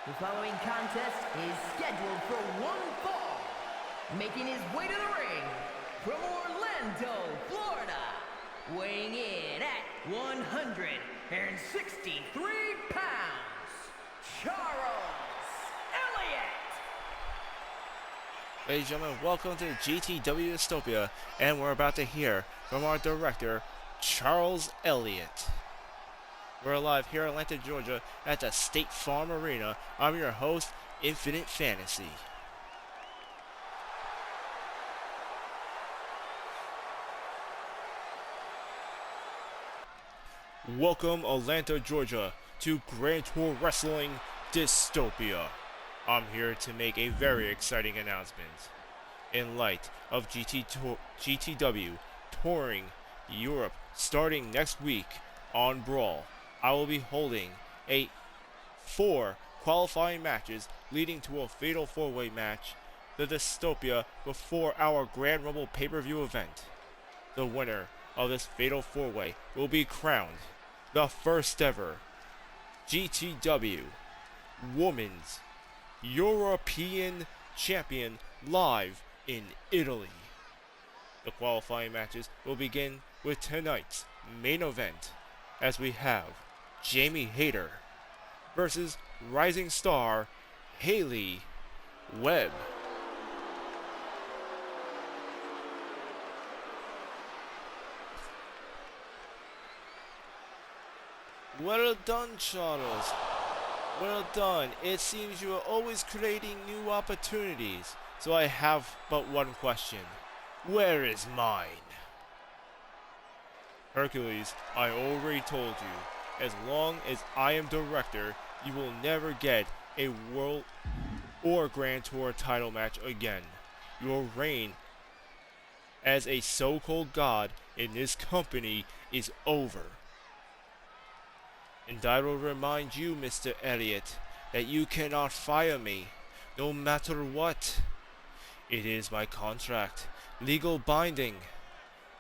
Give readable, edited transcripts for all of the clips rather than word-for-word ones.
The following contest is scheduled for one fall. Making his way to the ring from Orlando, Florida, weighing in at 163 pounds, Charles Elliott. Ladies and gentlemen, welcome to GTW Dystopia, and we're about to hear from our director, Charles Elliott. We're live here in Atlanta, Georgia, at the State Farm Arena. I'm your host, Infinite Fantasy. Welcome, Atlanta, Georgia, to Grand Tour Wrestling Dystopia. I'm here to make a very exciting announcement. In light of GTW touring Europe starting next week on Brawl, I will be holding 4 qualifying matches leading to a fatal 4-way match, the Dystopia, before our Grand Rumble pay-per-view event. The winner of this fatal 4-way will be crowned the first ever GTW Women's European Champion live in Italy. The qualifying matches will begin with tonight's main event, as we have Jamie Hayter versus rising star Haley Webb. Well done, Charles. Well done. It seems you are always creating new opportunities. So I have but one question. Where is mine? Hercules, I already told you, as long as I am director, you will never get a World or Grand Tour title match again. Your reign as a so-called god in this company is over. And I will remind you, Mr. Elliott, that you cannot fire me, no matter what. It is my contract, legal binding.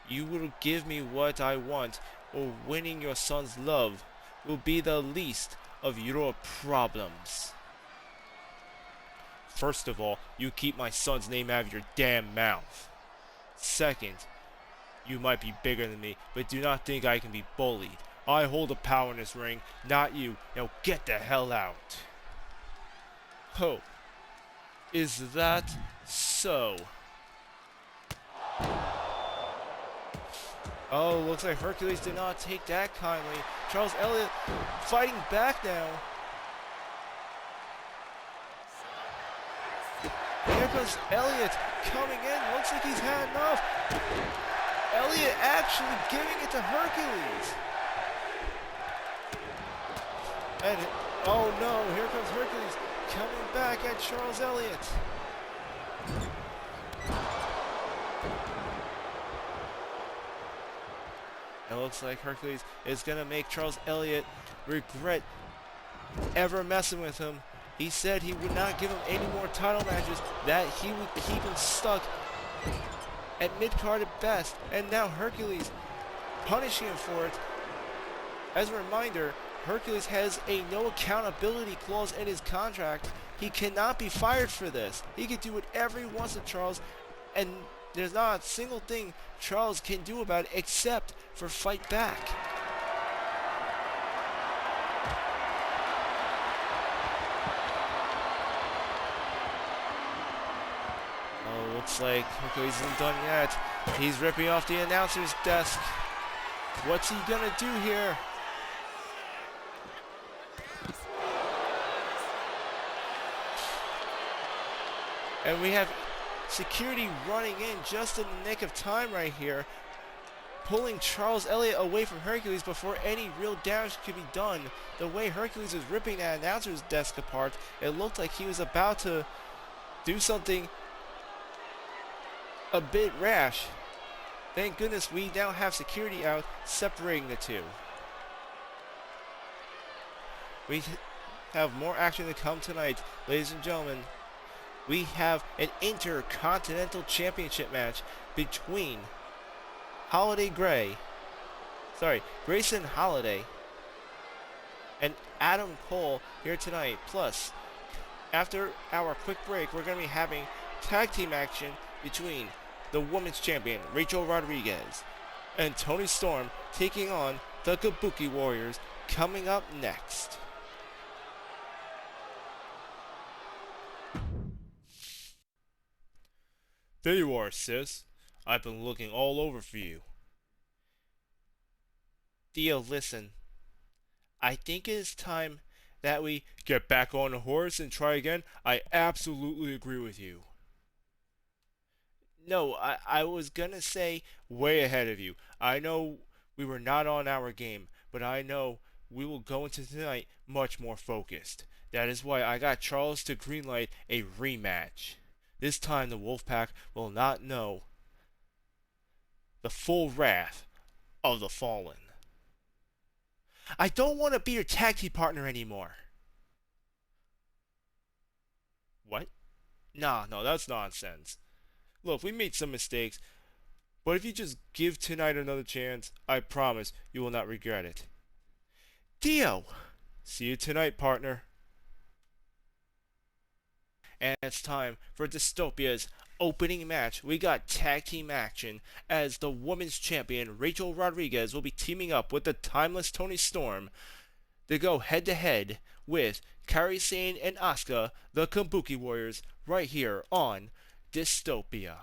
You will give me what I want, or winning your son's love will be the least of your problems. First of all, you keep my son's name out of your damn mouth. Second, you might be bigger than me, but do not think I can be bullied. I hold the power in this ring, not you. Now get the hell out. Oh, is that so? Oh, looks like Hercules did not take that kindly. Charles Elliott fighting back now. Here comes Elliott coming in. Looks like he's had enough. Elliott actually giving it to Hercules. And, oh no, here comes Hercules coming back at Charles Elliott. It looks like Hercules is going to make Charles Elliott regret ever messing with him. He said he would not give him any more title matches, that he would keep him stuck at mid-card at best. And now Hercules punishing him for it. As a reminder, Hercules has a no accountability clause in his contract. He cannot be fired for this. He can do whatever he wants to Charles, and there's not a single thing Charles can do about it except for fight back. Oh, looks like Hercules isn't done yet. He's ripping off the announcer's desk. What's he gonna do here? And we have security running in just in the nick of time right here, pulling Charles Elliott away from Hercules before any real damage could be done. The way Hercules was ripping that announcer's desk apart, it looked like he was about to do something a bit rash. Thank goodness we now have security out separating the two. We have more action to come tonight, ladies and gentlemen. We have an Intercontinental Championship match between Grayson Holiday and Adam Cole here tonight. Plus, After our quick break, we're going to be having tag team action between the women's champion Rachel Rodriguez and Toni Storm taking on the Kabuki Warriors coming up next. There you are, sis. I've been looking all over for you. Dio, listen. I think it is time that we get back on the horse and try again. I absolutely agree with you. No, I was gonna say way ahead of you. I know we were not on our game, but I know we will go into tonight much more focused. That is why I got Charles to greenlight a rematch. This time the Wolfpack will not know the full wrath of the Fallen. I don't want to be your tag team partner anymore. What? Nah, no, that's nonsense. Look, we made some mistakes, but if you just give tonight another chance, I promise you will not regret it. Dio! See you tonight, partner. And it's time for Dystopia's opening match. We got tag team action as the women's champion Rachel Rodriguez will be teaming up with the timeless Toni Storm to go head to head with Kairi Sane and Asuka, the Kabuki Warriors, right here on Dystopia.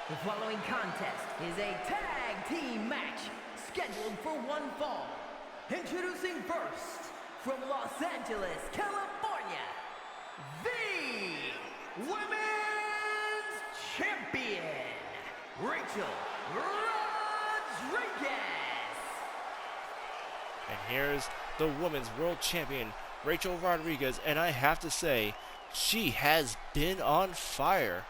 The following contest is a tag team match scheduled for one fall. Introducing first, from Los Angeles, California, the Women's Champion, Rachel Rodriguez. And here's the Women's World Champion, Rachel Rodriguez, and I have to say, she has been on fire,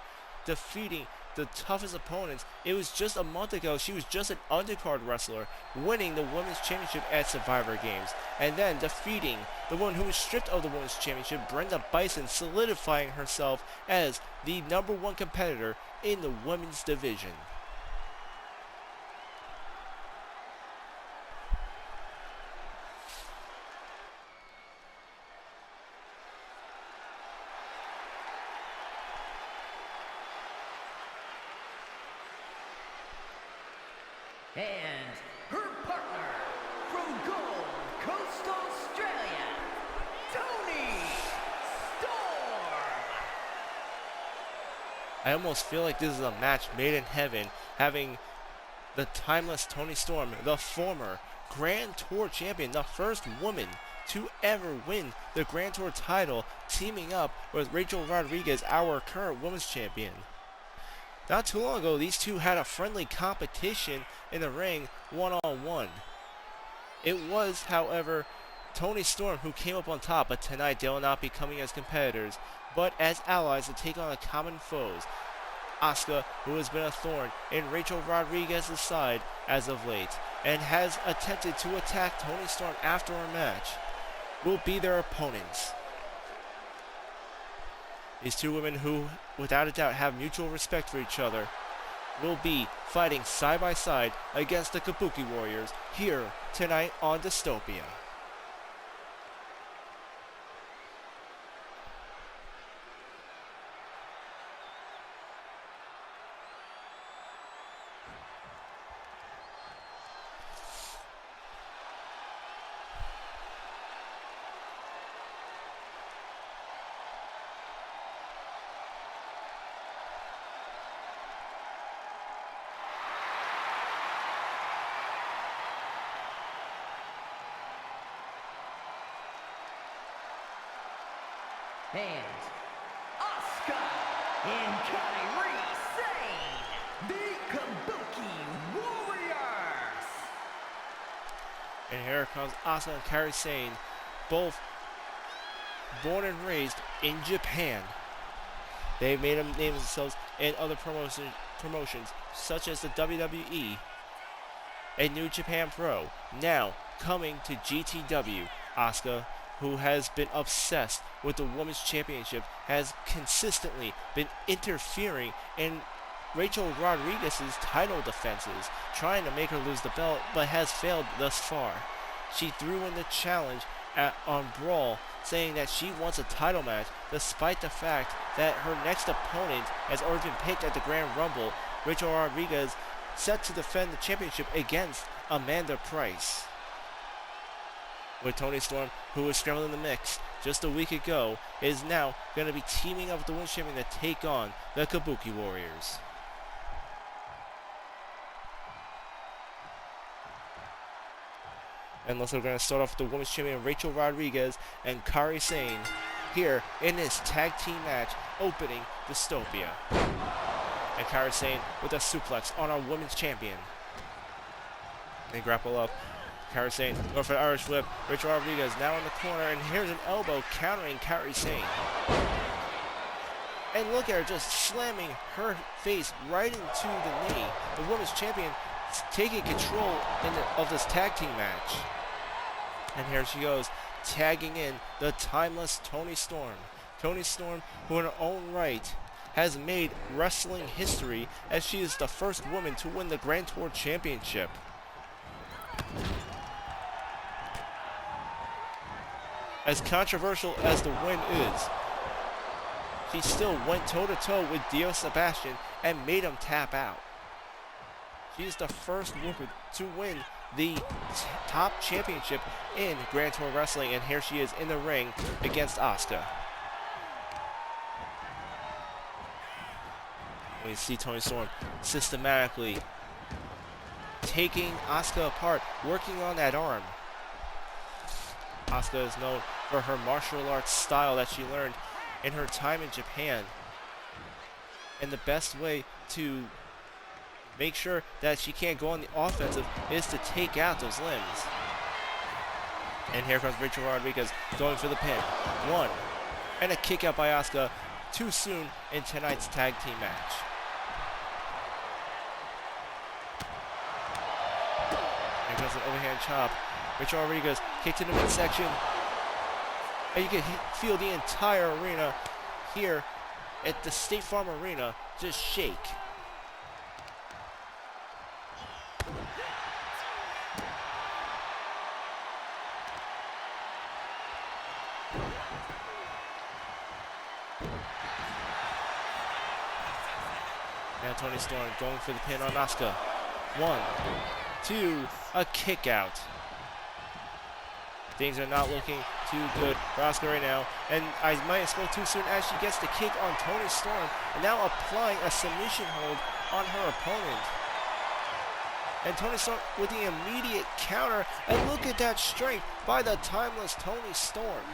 defeating the toughest opponents. It was just a month ago, she was just an undercard wrestler, winning the Women's Championship at Survivor Games, and then defeating the one who was stripped of the Women's Championship, Brenda Bison, solidifying herself as the #1 competitor in the women's division. And her partner from Gold Coast, Australia, Toni Storm. I almost feel like this is a match made in heaven, having the timeless Toni Storm, the former Grand Tour champion, the first woman to ever win the Grand Tour title, teaming up with Rachel Rodriguez, our current women's champion. Not too long ago, these two had a friendly competition in the ring, one-on-one. It was, however, Toni Storm who came up on top, but tonight they will not be coming as competitors, but as allies to take on the common foes. Asuka, who has been a thorn in Rachel Rodriguez's side as of late, and has attempted to attack Toni Storm after our match, will be their opponents. These two women who, without a doubt, have mutual respect for each other, will be fighting side by side against the Kabuki Warriors here tonight on Dystopia. And Asuka and Kairi Sane, the Kabuki Warriors. And here comes Asuka and Kairi Sane, both born and raised in Japan. They've made them name themselves in other promotions such as the WWE and New Japan Pro. Now coming to GTW, Asuka who has been obsessed with the Women's Championship, has consistently been interfering in Rachel Rodriguez's title defenses, trying to make her lose the belt, but has failed thus far. She threw in the challenge on Brawl, saying that she wants a title match, despite the fact that her next opponent has already been picked at the Grand Rumble, Rachel Rodriguez, set to defend the championship against Amanda Price. With Toni Storm, who was scrambled in the mix just a week ago, is now going to be teaming up with the Women's Champion to take on the Kabuki Warriors. And we're going to start off with the Women's Champion Rachel Rodriguez and Kairi Sane here in this tag team match opening Dystopia. And Kairi Sane with a suplex on our Women's Champion. They grapple up. Kairi Sane going for the Irish whip. Rachel Rodriguez now in the corner, and here's an elbow countering Kairi Sane. And look at her just slamming her face right into the knee. The Women's Champion taking control of this tag team match. And here she goes, tagging in the timeless Toni Storm. Toni Storm, who in her own right has made wrestling history, as she is the first woman to win the Grand Tour Championship. As controversial as the win is, she still went toe-to-toe with Dio Sebation and made him tap out. She is the first woman to win the top championship in Grand Tour Wrestling, and here she is in the ring against Asuka. We see Toni Storm systematically taking Asuka apart, working on that arm. Asuka is known for her martial arts style that she learned in her time in Japan. And the best way to make sure that she can't go on the offensive is to take out those limbs. And here comes Rachel Rodriguez going for the pin. One. And a kick out by Asuka too soon in tonight's tag team match. Here goes an overhand chop. Rachel Rodriguez kicked in the midsection. And you can feel the entire arena here at the State Farm Arena just shake. Now Toni Storm going for the pin on Asuka. 1, 2, a kick out. Things are not looking too good for Asuka right now. And I might have spoke too soon as she gets the kick on Toni Storm. And now applying a submission hold on her opponent. And Toni Storm with the immediate counter. And look at that strength by the timeless Toni Storm.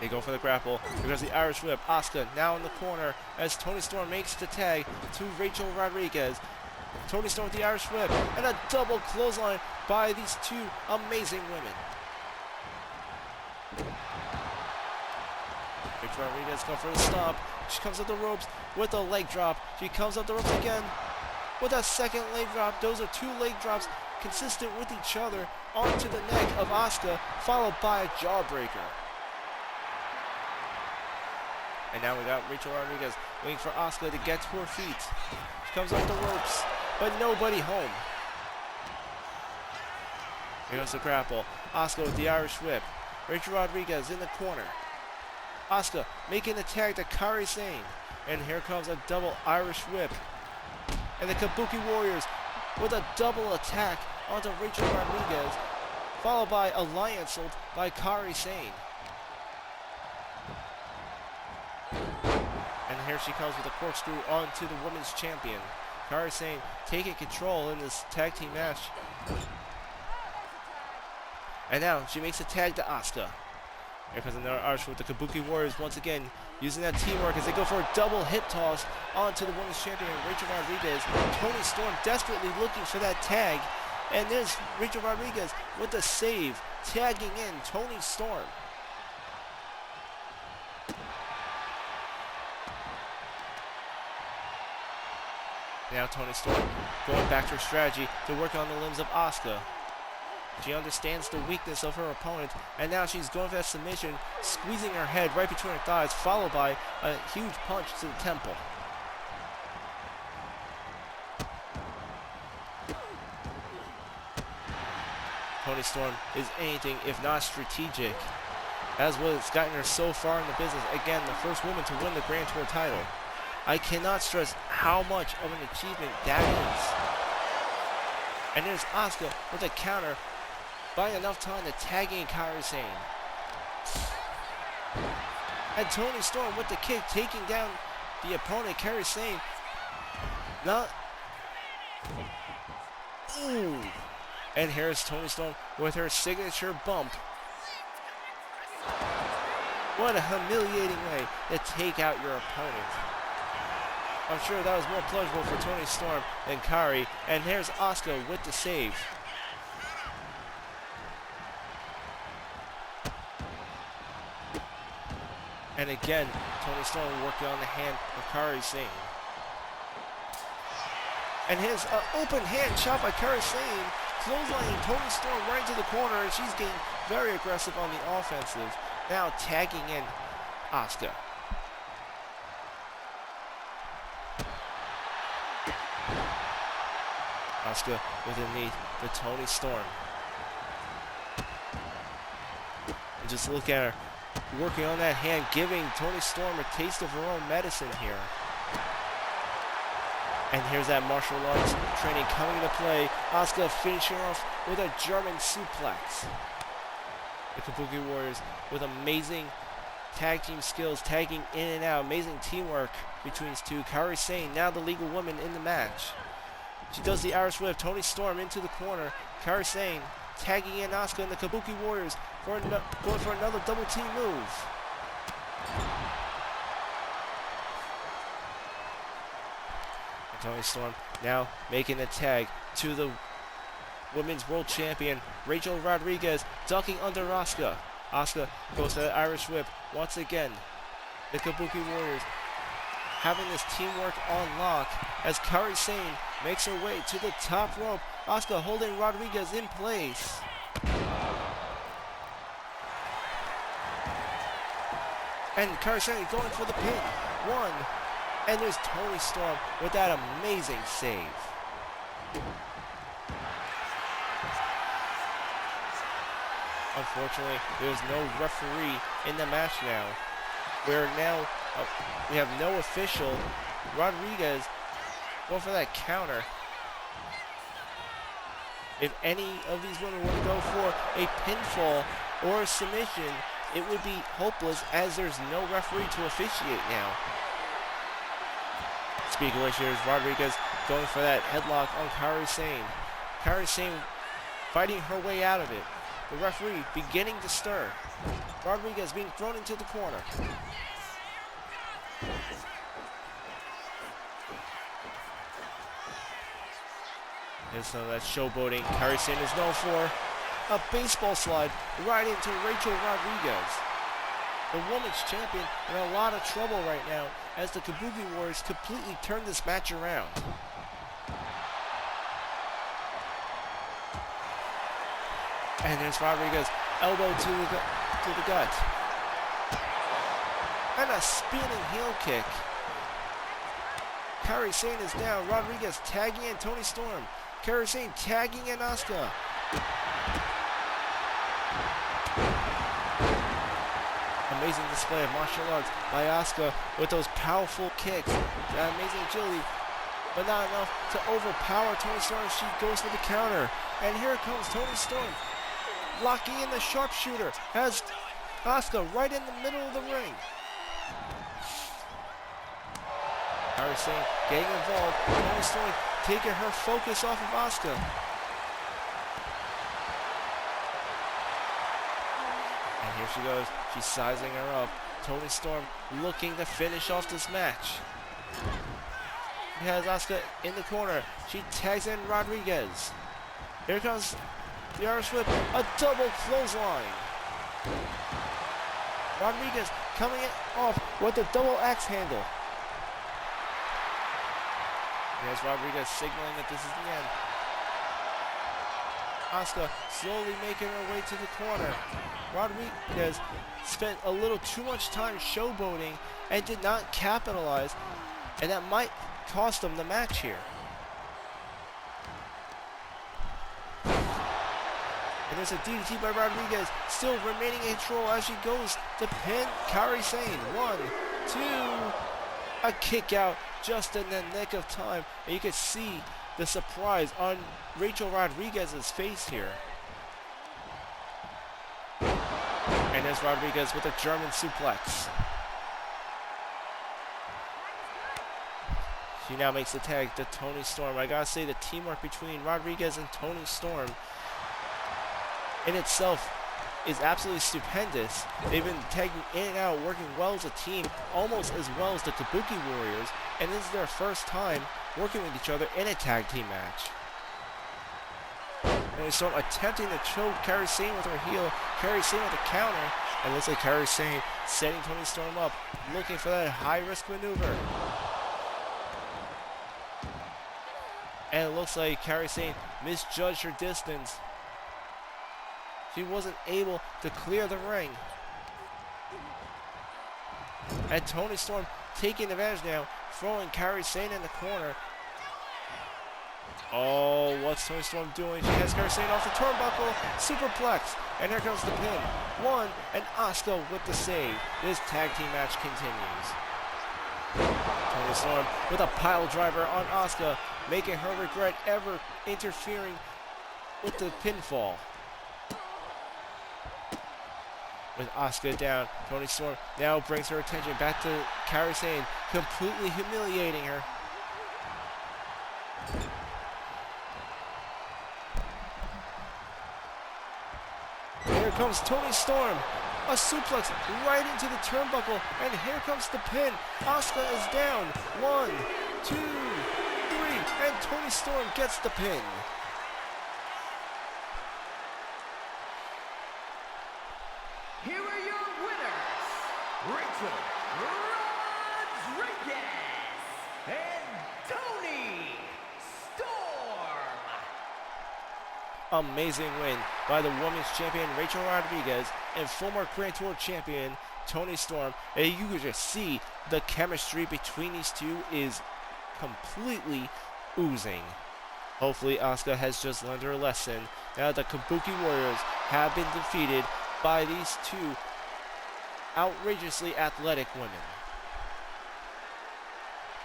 They go for the grapple. Here goes the Irish whip. Asuka now in the corner as Toni Storm makes the tag to Rachel Rodriguez. Toni Storm with the Irish whip and a double clothesline by these two amazing women. Rachel Rodriguez going for the stomp. She comes up the ropes with a leg drop. She comes up the ropes again with a second leg drop. Those are two leg drops consistent with each other onto the neck of Asuka, followed by a jawbreaker. And now we got Rachel Rodriguez waiting for Asuka to get to her feet. She comes off the ropes, but nobody home. Here goes the grapple. Asuka with the Irish whip. Rachel Rodriguez in the corner. Asuka making the tag to Kairi Sane. And here comes a double Irish whip. And the Kabuki Warriors with a double attack onto Rachel Rodriguez, followed by a Lion Salt by Kairi Sane. And here she comes with a corkscrew onto the Women's Champion. Kairi Sane taking control in this tag team match. And now she makes a tag to Asuka. Here comes another Irish with the Kabuki Warriors once again using that teamwork as they go for a double hip toss onto the Women's Champion, Rachel Rodriguez. Toni Storm desperately looking for that tag. And there's Rachel Rodriguez with the save, tagging in Toni Storm. Now Toni Storm going back to her strategy to work on the limbs of Asuka. She understands the weakness of her opponent, and now she's going for that submission, squeezing her head right between her thighs, followed by a huge punch to the temple. Toni Storm is anything if not strategic. That's what's gotten her so far in the business. Again, the first woman to win the Grand Tour title. I cannot stress how much of an achievement that is. And there's Asuka with a counter, buying enough time to tag in Kairi Sane. And Toni Storm with the kick, taking down the opponent, Kairi Sane. Not. Ooh. And here's Toni Storm with her signature bump. What a humiliating way to take out your opponent. I'm sure that was more pleasurable for Toni Storm than Kairi. And here's Asuka with the save. And again, Toni Storm working on the hand of Kairi Sane. And his open hand shot by Kairi Sane, clotheslining Toni Storm right into the corner, and she's getting very aggressive on the offensive. Now tagging in Asuka. Asuka with a knee to Toni Storm. And just look at her working on that hand, giving Toni Storm a taste of her own medicine here. And here's that martial arts training coming into play. Asuka finishing off with a German suplex. The Kabuki Warriors with amazing tag team skills, tagging in and out. Amazing teamwork between these two. Kairi Sane, now the legal woman in the match. She does the Irish whip. Toni Storm into the corner. Kairi Sane tagging in Asuka and the Kabuki Warriors for going for another double team move. And Toni Storm now making a tag to the Women's World Champion Rachel Rodriguez, ducking under Asuka. Asuka goes to the Irish whip once again. The Kabuki Warriors having this teamwork on lock as Kairi Sane makes her way to the top rope. Asuka holding Rodriguez in place. And Kairi Sane going for the pin. One. And there's Toni Storm with that amazing save. Unfortunately, there's no referee in the match now. We have no official. Rodriguez going for that counter. If any of these women were to go for a pinfall or a submission, it would be hopeless as there's no referee to officiate now. Speaking of which, here's Rodriguez going for that headlock on Kairi Sane. Kairi Sane fighting her way out of it. The referee beginning to stir. Rodriguez being thrown into the corner. And so that showboating Kairi Sane is known for. A baseball slide right into Rachel Rodriguez. The women's champion in a lot of trouble right now as the Kabuki Warriors completely turn this match around. And there's Rodriguez, elbow to the gut. And a spinning heel kick. Kairi Sane is down. Rodriguez tagging in Toni Storm. Kairi Sane tagging in Asuka. Amazing display of martial arts by Asuka with those powerful kicks. That amazing agility, but not enough to overpower Toni Storm. She goes for the counter. And here comes Toni Storm. Locking in the sharpshooter. Has Asuka right in the middle of the ring. Kairi Sane getting involved. Toni Storm taking her focus off of Asuka. And here she goes. She's sizing her up. Toni Storm looking to finish off this match. She has Asuka in the corner. She tags in Rodriguez. Here comes the Irish whip. A double clothesline. Rodriguez coming off with the double axe handle. Here's Rodriguez signaling that this is the end. Asuka slowly making her way to the corner. Rodriguez spent a little too much time showboating and did not capitalize, and that might cost him the match here. And there's a DDT by Rodriguez, still remaining in control as she goes to pin Kairi Sane. 1, 2, a kick out just in the nick of time. And you can see the surprise on Rachel Rodriguez's face here. And there's Rodriguez with a German suplex. She now makes the tag to Toni Storm. I gotta say, the teamwork between Rodriguez and Toni Storm in itself is absolutely stupendous. They've been tagging in and out, working well as a team, almost as well as the Kabuki Warriors, and this is their first time working with each other in a tag team match. Toni Storm attempting to choke Kairi Sane with her heel, Kairi Sane with a counter, and looks like Kairi Sane setting Toni Storm up, looking for that high-risk maneuver. And it looks like Kairi Sane misjudged her distance. She wasn't able to clear the ring. And Toni Storm taking advantage now, throwing Kairi Sane in the corner. Oh, what's Toni Storm doing? She has Kairi Sane off the turnbuckle, superplex, and here comes the pin. 1, and Asuka with the save. This tag team match continues. Toni Storm with a pile driver on Asuka, making her regret ever interfering with the pinfall. With Asuka down, Toni Storm now brings her attention back to Kairi Sane, completely humiliating her. Here comes Toni Storm, a suplex right into the turnbuckle, and here comes the pin. Asuka is down. 1, 2, 3, and Toni Storm gets the pin. Here are your winners, Rachel Rodriguez and Toni Storm. Amazing win by the Women's Champion Rachel Rodriguez and former Grand Tour Champion Toni Storm. And you can just see the chemistry between these two is completely oozing. Hopefully Asuka has just learned her lesson now that the Kabuki Warriors have been defeated by these two outrageously athletic women.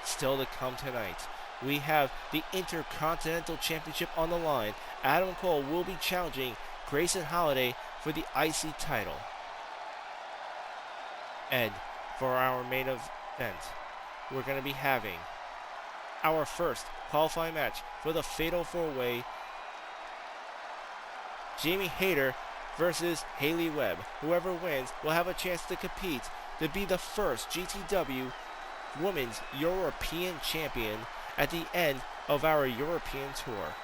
Still to come tonight, we have the Intercontinental Championship on the line. Adam Cole will be challenging Grayson Holiday for the IC title. And for our main event, we're going to be having our first qualifying match for the Fatal 4-Way. Jamie Hayter versus Haley Webb. Whoever wins will have a chance to compete to be the first GTW Women's European Champion at the end of our European tour.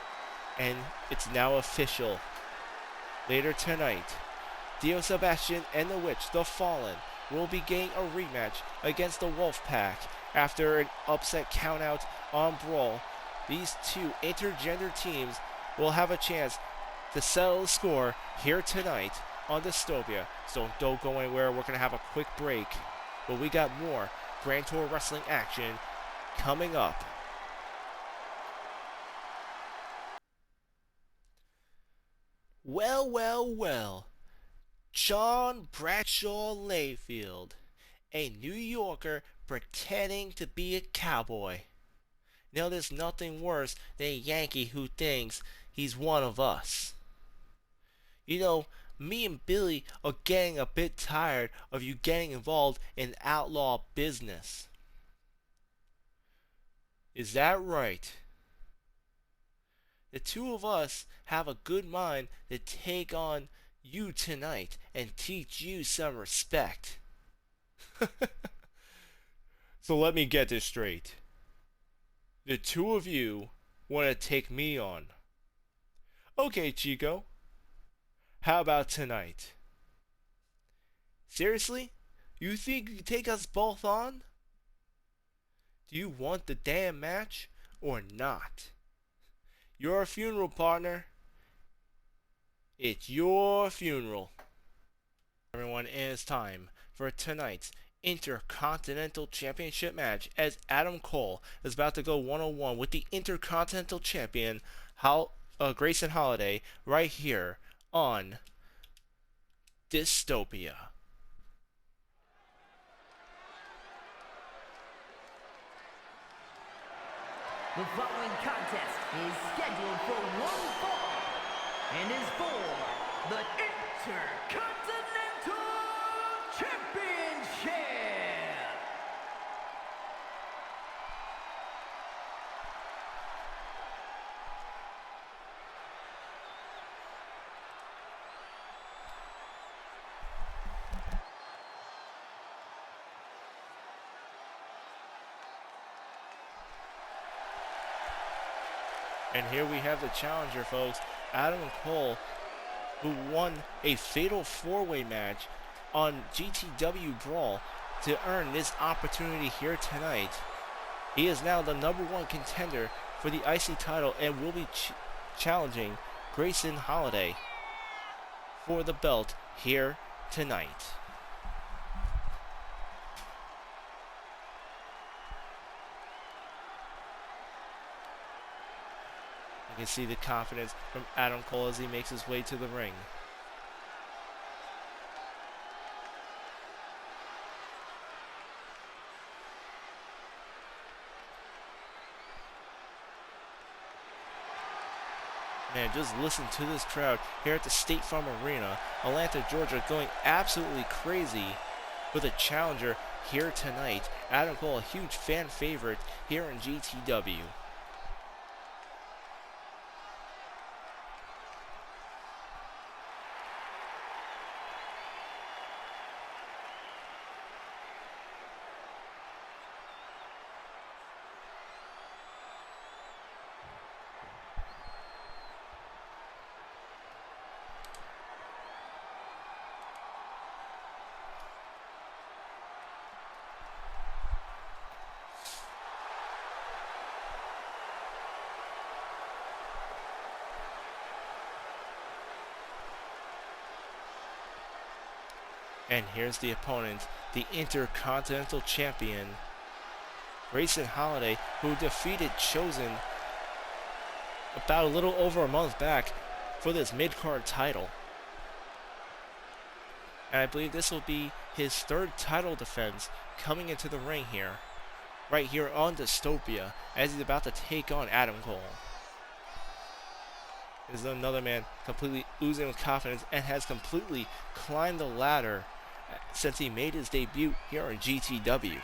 And it's now official. Later tonight, Dio Sebation and the Witch, the Fallen, will be getting a rematch against the Wolfpack after an upset countout on Brawl. These two intergender teams will have a chance to settle the score here tonight on DYSTOPIA. So don't go anywhere. We're going to have a quick break, but we got more Grand Tour Wrestling action coming up. Well. John Bradshaw Layfield, a New Yorker pretending to be a cowboy. Now there's nothing worse than a Yankee who thinks he's one of us. You know, me and Billy are getting a bit tired of you getting involved in outlaw business. Is that right? The two of us have a good mind to take on you tonight and teach you some respect. So let me get this straight. The two of you want to take me on. Okay, Chico. How about tonight? Seriously? You think you can take us both on? Do you want the damn match or not? You're a funeral partner. It's your funeral. Everyone, and it's time for tonight's Intercontinental Championship match as Adam Cole is about to go one-on-one with the Intercontinental Champion Grayson Holiday right here on Dystopia. The following contest is scheduled for one fall and is for the Intercontinental Championship. And here we have the challenger, folks, Adam Cole, who won a fatal four-way match on GTW Brawl to earn this opportunity here tonight. He is now the #1 contender for the IC title and will be challenging Grayson Holiday for the belt here tonight. You can see the confidence from Adam Cole as he makes his way to the ring. Man, just listen to this crowd here at the State Farm Arena, Atlanta, Georgia, going absolutely crazy for the challenger here tonight. Adam Cole, a huge fan favorite here in GTW. And here's the opponent, the Intercontinental Champion, Grayson Holiday, who defeated Chosen about a little over a month back for this mid-card title. And I believe this will be his third title defense coming into the ring here, right here on Dystopia, as he's about to take on Adam Cole. This is another man completely oozing with confidence and has completely climbed the ladder since he made his debut here on GTW.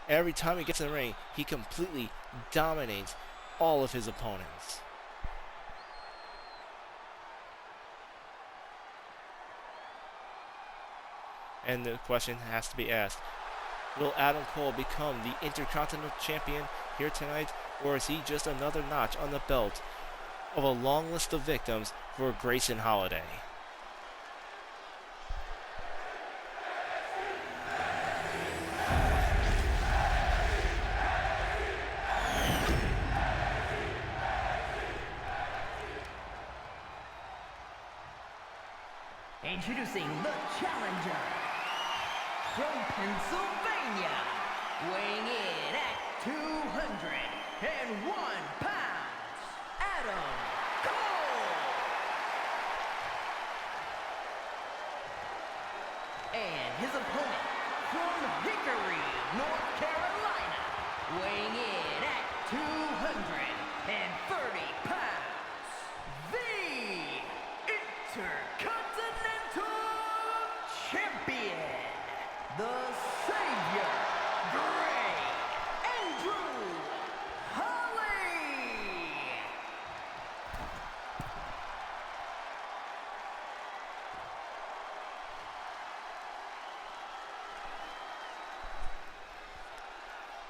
Every time he gets in the ring, he completely dominates all of his opponents. And the question has to be asked, will Adam Cole become the Intercontinental Champion here tonight, or is he just another notch on the belt of a long list of victims for Grayson Holiday? Introducing the challenger from Pennsylvania, weighing in at 201 pounds, Adam Cole. And his opponent from Hickory, North Carolina, weighing in at 230 pounds, the Intercontinental Champion, the Savior, Gray Andrew Holly.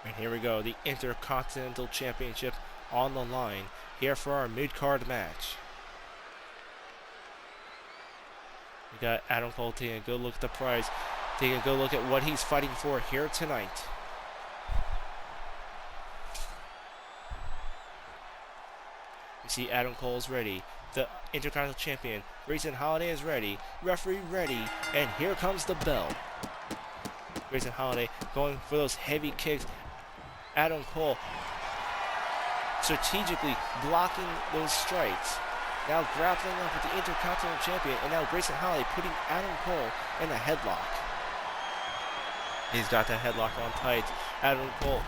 And here we go, the Intercontinental Championship on the line here for our mid-card match. We got Adam Cole taking a good look at the prize, taking a good look at what he's fighting for here tonight. You see Adam Cole is ready. The Intercontinental Champion, Grayson Holiday, is ready. Referee ready. And here comes the bell. Grayson Holiday going for those heavy kicks. Adam Cole strategically blocking those strikes. Now grappling up with the Intercontinental Champion, and now Grayson Holiday putting Adam Cole in a headlock. He's got that headlock on tight. Adam Cole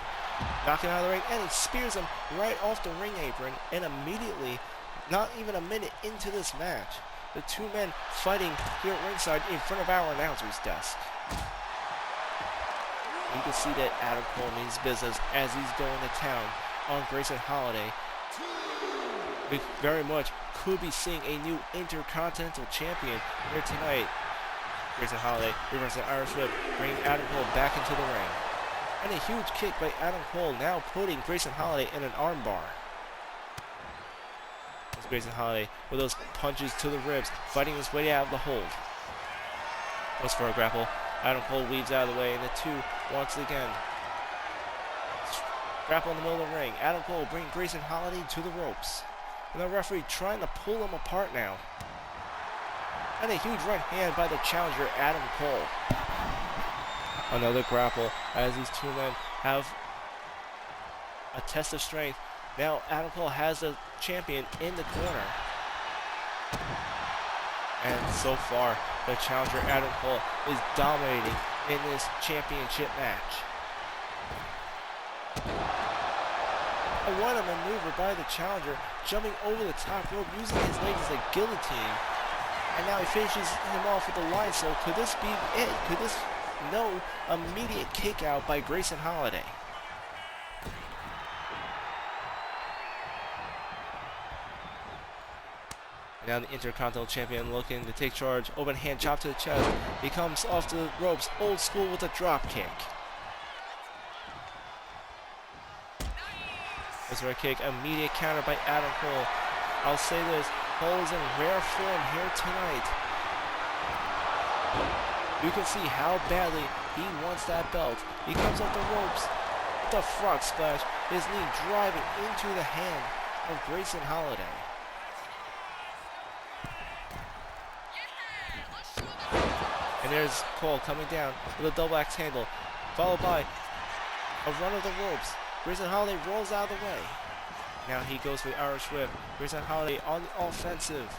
knocking out of the ring, and he spears him right off the ring apron, and immediately, not even a minute into this match, the two men fighting here at ringside in front of our announcer's desk. You can see that Adam Cole means business as he's going to town on Grayson Holiday. We very much could be seeing a new Intercontinental Champion here tonight. Grayson Holiday reversing Irish Whip, bringing Adam Cole back into the ring. And a huge kick by Adam Cole, now putting Grayson Holiday in an armbar. As Grayson Holiday with those punches to the ribs, fighting his way out of the hold. Goes for a grapple. Adam Cole weaves out of the way, and the two once again grapple in the middle of the ring. Adam Cole bringing Grayson Holiday to the ropes. And the referee trying to pull them apart now. And a huge right hand by the challenger, Adam Cole. Another grapple as these two men have a test of strength. Now Adam Cole has the champion in the corner. And so far, the challenger, Adam Cole, is dominating in this championship match. What a maneuver by the challenger, jumping over the top rope, using his legs as a guillotine. And now he finishes him off with the line. So could this be it? Could this no immediate kick out by Grayson Holiday? Now the Intercontinental Champion looking to take charge. Open hand chop to the chest. He comes off the ropes, old school with a drop kick. This right kick, immediate counter by Adam Cole. I'll say this, Cole is in rare form here tonight. You can see how badly he wants that belt. He comes off the ropes with a frog splash, his knee driving into the hand of Grayson Holiday. And there's Cole coming down with a double axe handle, followed by a run of the ropes. Grayson Holiday rolls out of the way. Now he goes for the Irish Whip. Grayson Holiday on the offensive.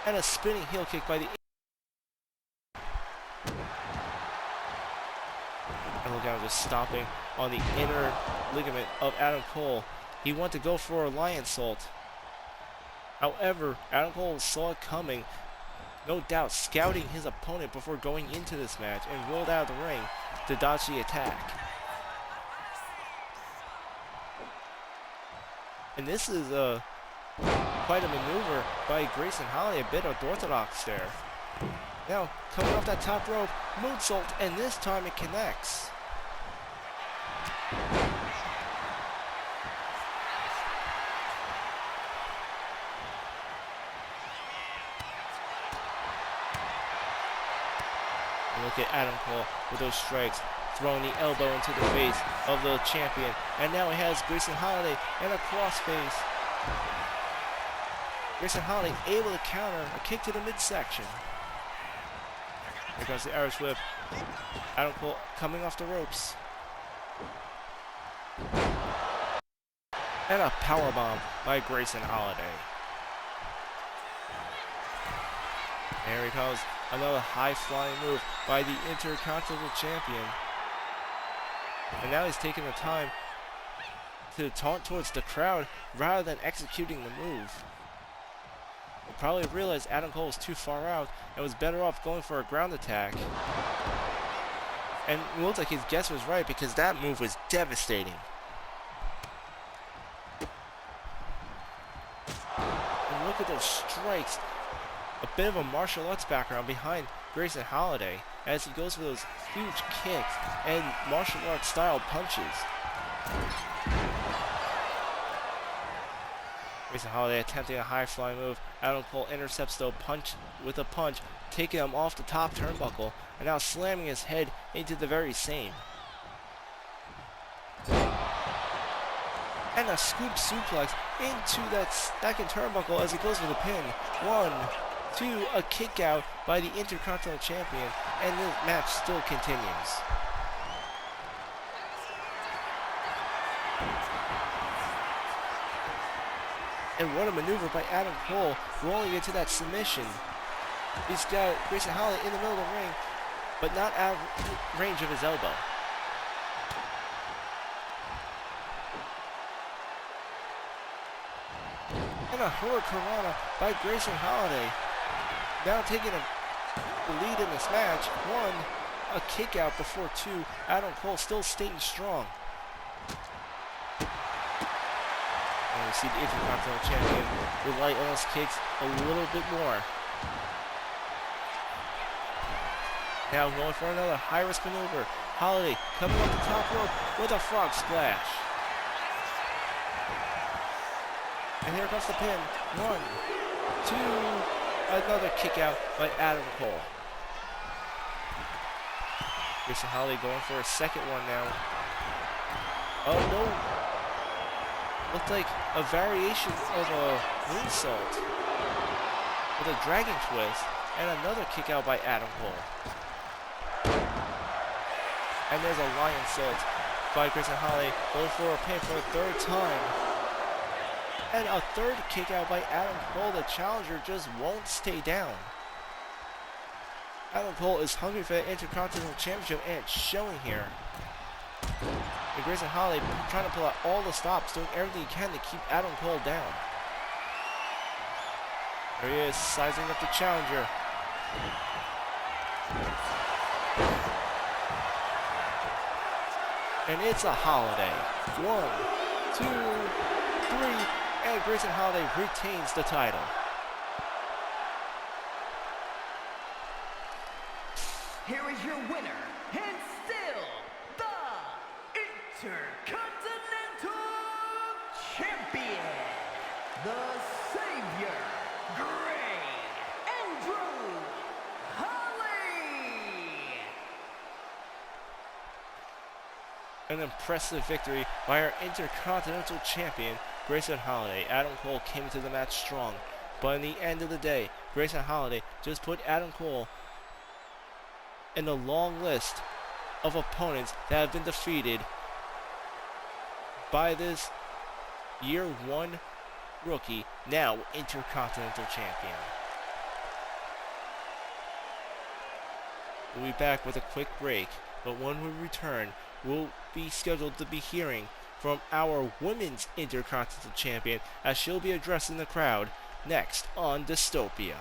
And a spinning heel kick by the... And look out, just stomping on the inner ligament of Adam Cole. He went to go for a lionsault. However, Adam Cole saw it coming. No doubt scouting his opponent before going into this match, and rolled out of the ring to dodge the attack. And this is quite a maneuver by Grayson Holiday, a bit unorthodox there. Now, coming off that top rope, moonsault, and this time it connects. Look at Adam Cole with those strikes, throwing the elbow into the face of the champion. And now he has Grayson Holiday in a crossface. Grayson Holiday able to counter a kick to the midsection. Here comes the Irish Whip. Adam Cole coming off the ropes. And a powerbomb by Grayson Holiday. There he comes. Another high-flying move by the Intercontinental Champion. And now he's taking the time to taunt towards the crowd rather than executing the move. He probably realized Adam Cole was too far out and was better off going for a ground attack. And it looks like his guess was right, because that move was devastating. And look at those strikes. A bit of a martial arts background behind Grayson Holiday as he goes for those huge kicks and martial arts style punches. Grayson Holiday attempting a high flying move. Adam Cole intercepts the punch with a punch, taking him off the top turnbuckle, and now slamming his head into the very same. And a scoop suplex into that second turnbuckle as he goes for the pin. 1, 2, a kick out by the Intercontinental Champion, and the match still continues. And what a maneuver by Adam Cole, rolling into that submission. He's got Grayson Holiday in the middle of the ring, but not out of range of his elbow. And a Hurricanrana by Grayson Holiday. Now taking the lead in this match. 1, a kick out before 2. Adam Cole still staying strong. And we see the Intercontinental Champion rely on those kicks a little bit more. Now going for another high-risk maneuver. Holiday coming up the top rope with a frog splash. And here comes the pin. 1, 2, another kick out by Adam Cole. Grayson Holiday going for a second one now. Oh no. Looked like a variation of a moonsault with a dragon twist and another kick out by Adam Cole. And there's a lion salt by Grayson Holiday going for a pin for a third time. And a third kick out by Adam Cole. The challenger just won't stay down. Adam Cole is hungry for the Intercontinental Championship, and it's showing here. And Grayson Holiday trying to pull out all the stops, doing everything he can to keep Adam Cole down. There he is, sizing up the challenger. And it's a Holiday. 1, 2, 3, and Grayson Holiday retains the title. Here is your winner, and still the Intercontinental Champion, the Savior, Andrew Holly. An impressive victory by our Intercontinental Champion, Grayson Holiday. Adam Cole came into the match strong, but in the end of the day, Grayson Holiday just put Adam Cole in the long list of opponents that have been defeated by this year 1 rookie, now Intercontinental Champion. We'll be back with a quick break, but when we return, we'll be scheduled to be hearing from our Women's Intercontinental Champion as she'll be addressing the crowd next on Dystopia.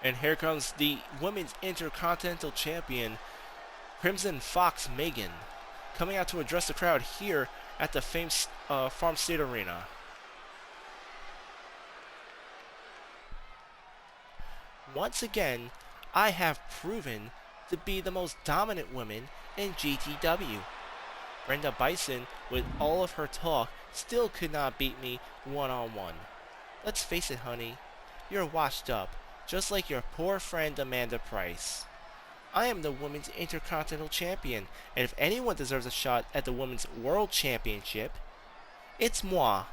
And here comes the Women's Intercontinental Champion, Crimson Fox Megan, coming out to address the crowd here at the famed Farm State Arena. Once again, I have proven to be the most dominant woman in GTW. Brenda Bison, with all of her talk, still could not beat me one-on-one. Let's face it, honey, you're washed up, just like your poor friend Amanda Price. I am the Women's Intercontinental Champion, and if anyone deserves a shot at the Women's World Championship, it's moi.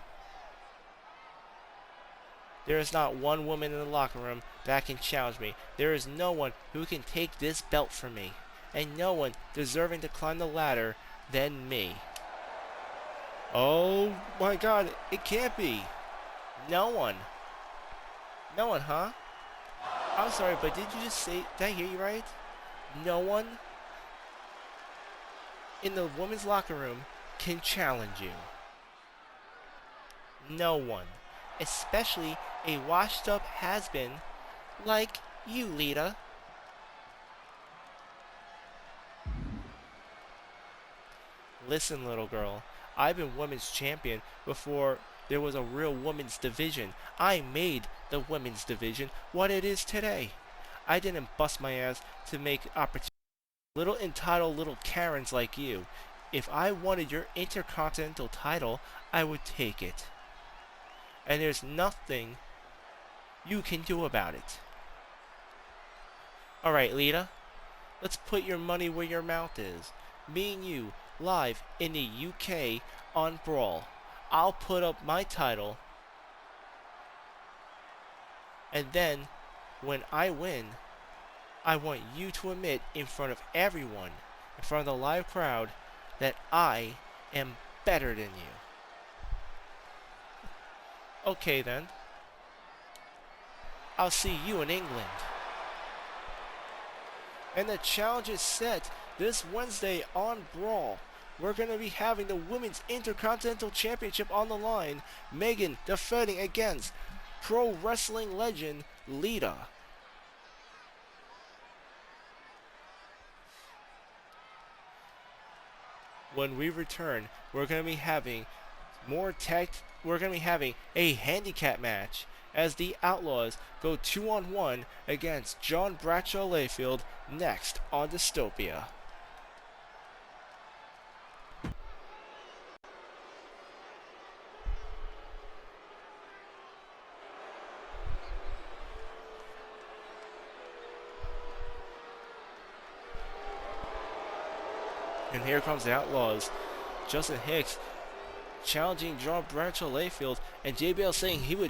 There is not one woman in the locker room that can challenge me. There is no one who can take this belt from me, and no one deserving to climb the ladder than me. Oh my god, it can't be. No one. No one, huh? I'm sorry, but did you just say, did I hear you right? No one in the women's locker room can challenge you. No one. Especially a washed up has-been like you, Lita. Listen, little girl, I've been women's champion before there was a real women's division. I made the women's division what it is today. I didn't bust my ass to make opportunities. Little entitled little Karens like you. If I wanted your Intercontinental title, I would take it. And there's nothing you can do about it. Alright, Lita. Let's put your money where your mouth is. me and you, live in the UK on Brawl. I'll put up my title, and then, when I win, I want you to admit in front of everyone, in front of the live crowd, that I am better than you. Okay then. I'll see you in England. And the challenge is set this Wednesday on Brawl. We're going to be having the Women's Intercontinental Championship on the line. Megan defending against pro wrestling legend Lita. When we return, we're going to be having a handicap match as the Outlaws go 2-on-1 against John Bradshaw Layfield next on Dystopia. And here comes the Outlaws. Justin Hicks challenging John Bradshaw Layfield, and JBL saying he would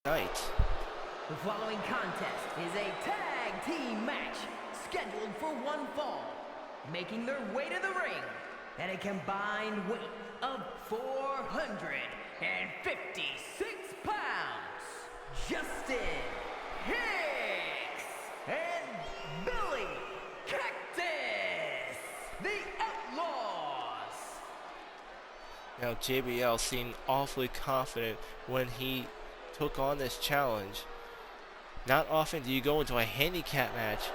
tonight. The following contest is a tag team match scheduled for one fall, making their way to the ring at a combined weight of 456 pounds. Justin Hicks and Billy Cactus, the Outlaws. Now JBL seemed awfully confident when he took on this challenge. Not often do you go into a handicap match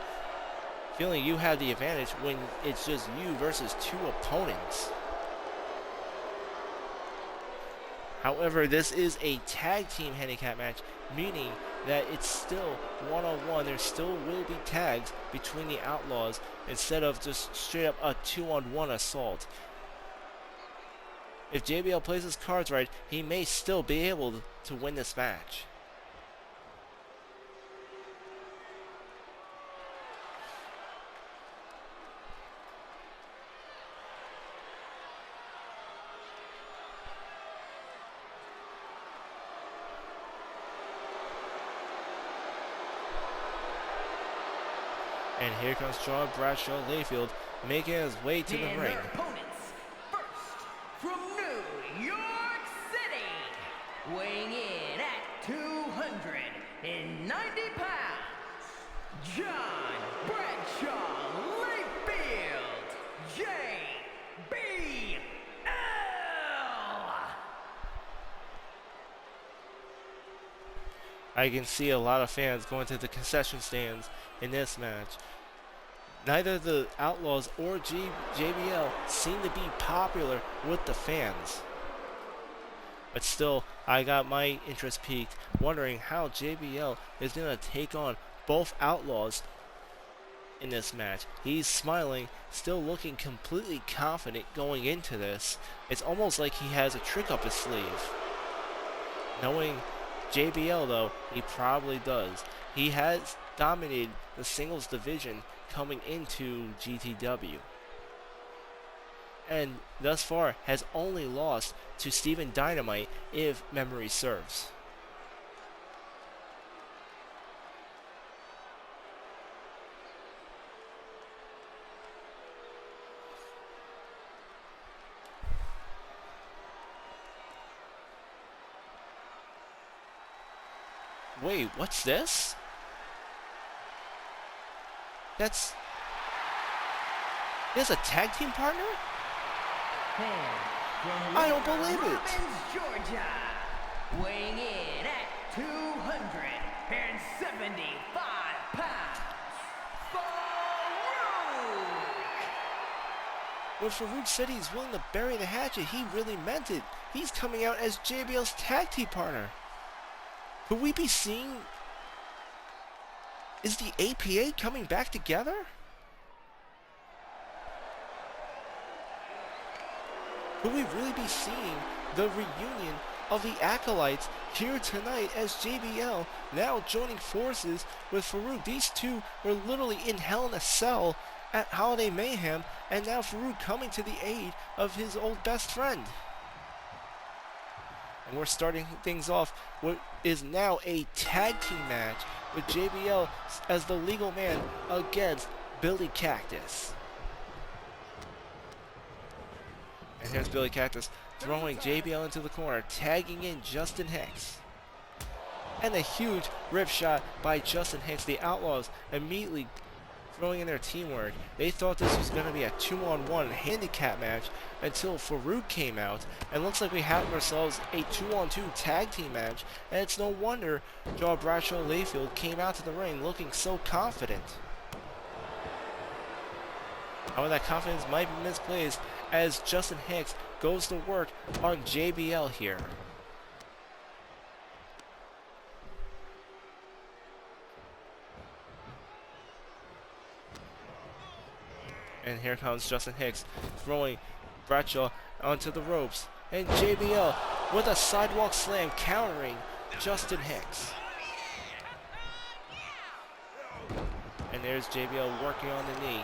feeling you have the advantage when it's just you versus two opponents. However, this is a tag team handicap match, meaning that it's still one-on-one. There still will be tags between the Outlaws instead of just straight up a 2-on-1 assault. If JBL plays his cards right, he may still be able to win this match. And here comes John Bradshaw Layfield making his way to the ring. Their opponents, first from New York City, weighing in at 290 pounds, John Bradshaw Layfield, JBL. I can see a lot of fans going to the concession stands in this match. Neither the Outlaws or JBL seem to be popular with the fans. But still, I got my interest piqued, wondering how JBL is going to take on both Outlaws in this match. He's smiling, still looking completely confident going into this. It's almost like he has a trick up his sleeve. Knowing JBL though, he probably does. He has dominated the singles division coming into GTW, and thus far has only lost to Steven Dynamite, if memory serves. Wait, what's this? That's a tag team partner? I don't believe it. Georgia, weighing in at 275 pounds, Faarooq. When Faarooq said he's willing to bury the hatchet, he really meant it. He's coming out as JBL's tag team partner. Could we be seeing... Is the APA coming back together? Could we really be seeing the reunion of the Acolytes here tonight as JBL now joining forces with Faarooq? These two were literally in Hell in a Cell at Holiday Mayhem, and now Faarooq coming to the aid of his old best friend. And we're starting things off what is now a tag team match with JBL as the legal man against Billy Cactus. And here's Billy Cactus throwing JBL into the corner, tagging in Justin Hicks. And a huge rip shot by Justin Hicks. The Outlaws immediately throwing in their teamwork. They thought this was going to be a 2-on-1 handicap match until Faarooq came out, and looks like we have ourselves a 2-on-2 tag team match, and it's no wonder Joe Bradshaw Layfield came out to the ring looking so confident. However, that confidence might be misplaced as Justin Hicks goes to work on JBL here. And here comes Justin Hicks throwing Bradshaw onto the ropes. And JBL with a sidewalk slam countering Justin Hicks. And there's JBL working on the knee.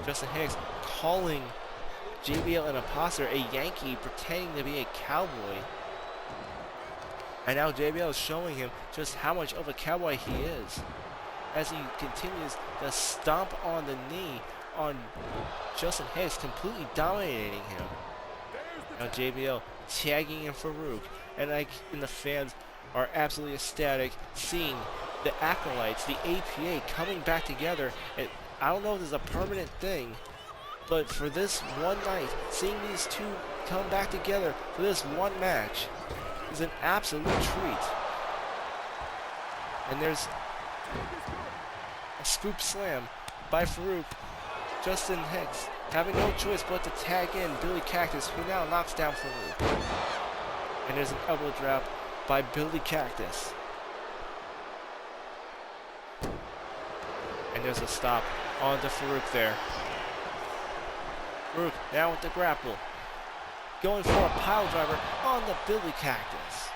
Justin Hicks calling JBL an imposter, a Yankee pretending to be a cowboy. And now JBL is showing him just how much of a cowboy he is, as he continues to stomp on the knee on Justin Hicks, completely dominating him. Now JBL tagging in Faarooq, and the fans are absolutely ecstatic seeing the Acolytes, the APA, coming back together. And I don't know if this is a permanent thing, but for this one night, seeing these two come back together for this one match is an absolute treat. And there's a scoop slam by Faarooq. Justin Hicks having no choice but to tag in Billy Cactus, who now knocks down Faarooq. And there's an elbow drop by Billy Cactus. And there's a stop onto Faarooq there. Faarooq now with the grapple, going for a pile driver on the Billy Cactus.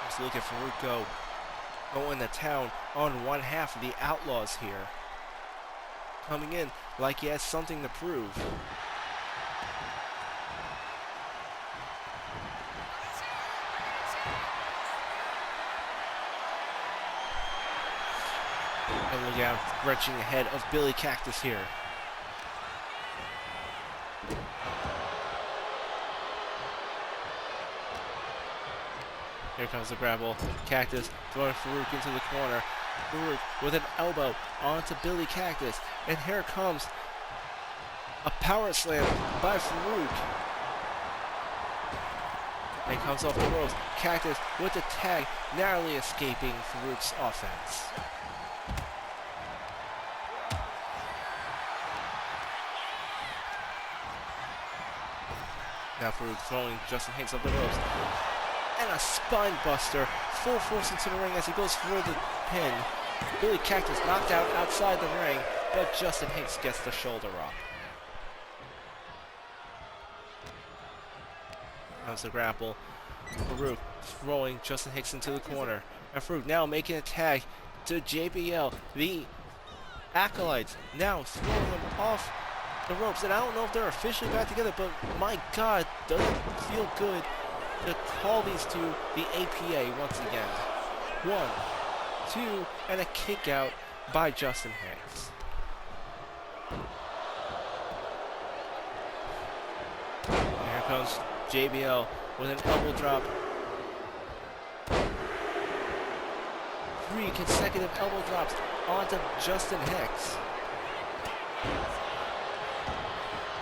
Let's look at Faarooq going to town on one half of the Outlaws here. Coming in like he has something to prove. And look out, wrenching ahead of Billy Cactus here. Here comes the grapple. Cactus throwing Faarooq into the corner. Faarooq with an elbow onto Billy Cactus. And here comes a power slam by Faarooq. And comes off the ropes. Cactus with the tag, narrowly escaping Faarooq's offense. Now Faarooq throwing Justin Hicks up the ropes. And a spine buster, full force into the ring as he goes for the pin. Billy Cactus knocked out outside the ring, but Justin Hicks gets the shoulder up. Comes the grapple. Faarooq throwing Justin Hicks into the corner. And Faarooq now making a tag to JBL. The Acolytes now throwing him off the ropes. And I don't know if they're officially back together, but my God, does it feel good to call these two the APA once again. 1, 2, and a kick out by Justin Hicks. And here comes JBL with an elbow drop. 3 consecutive elbow drops onto Justin Hicks.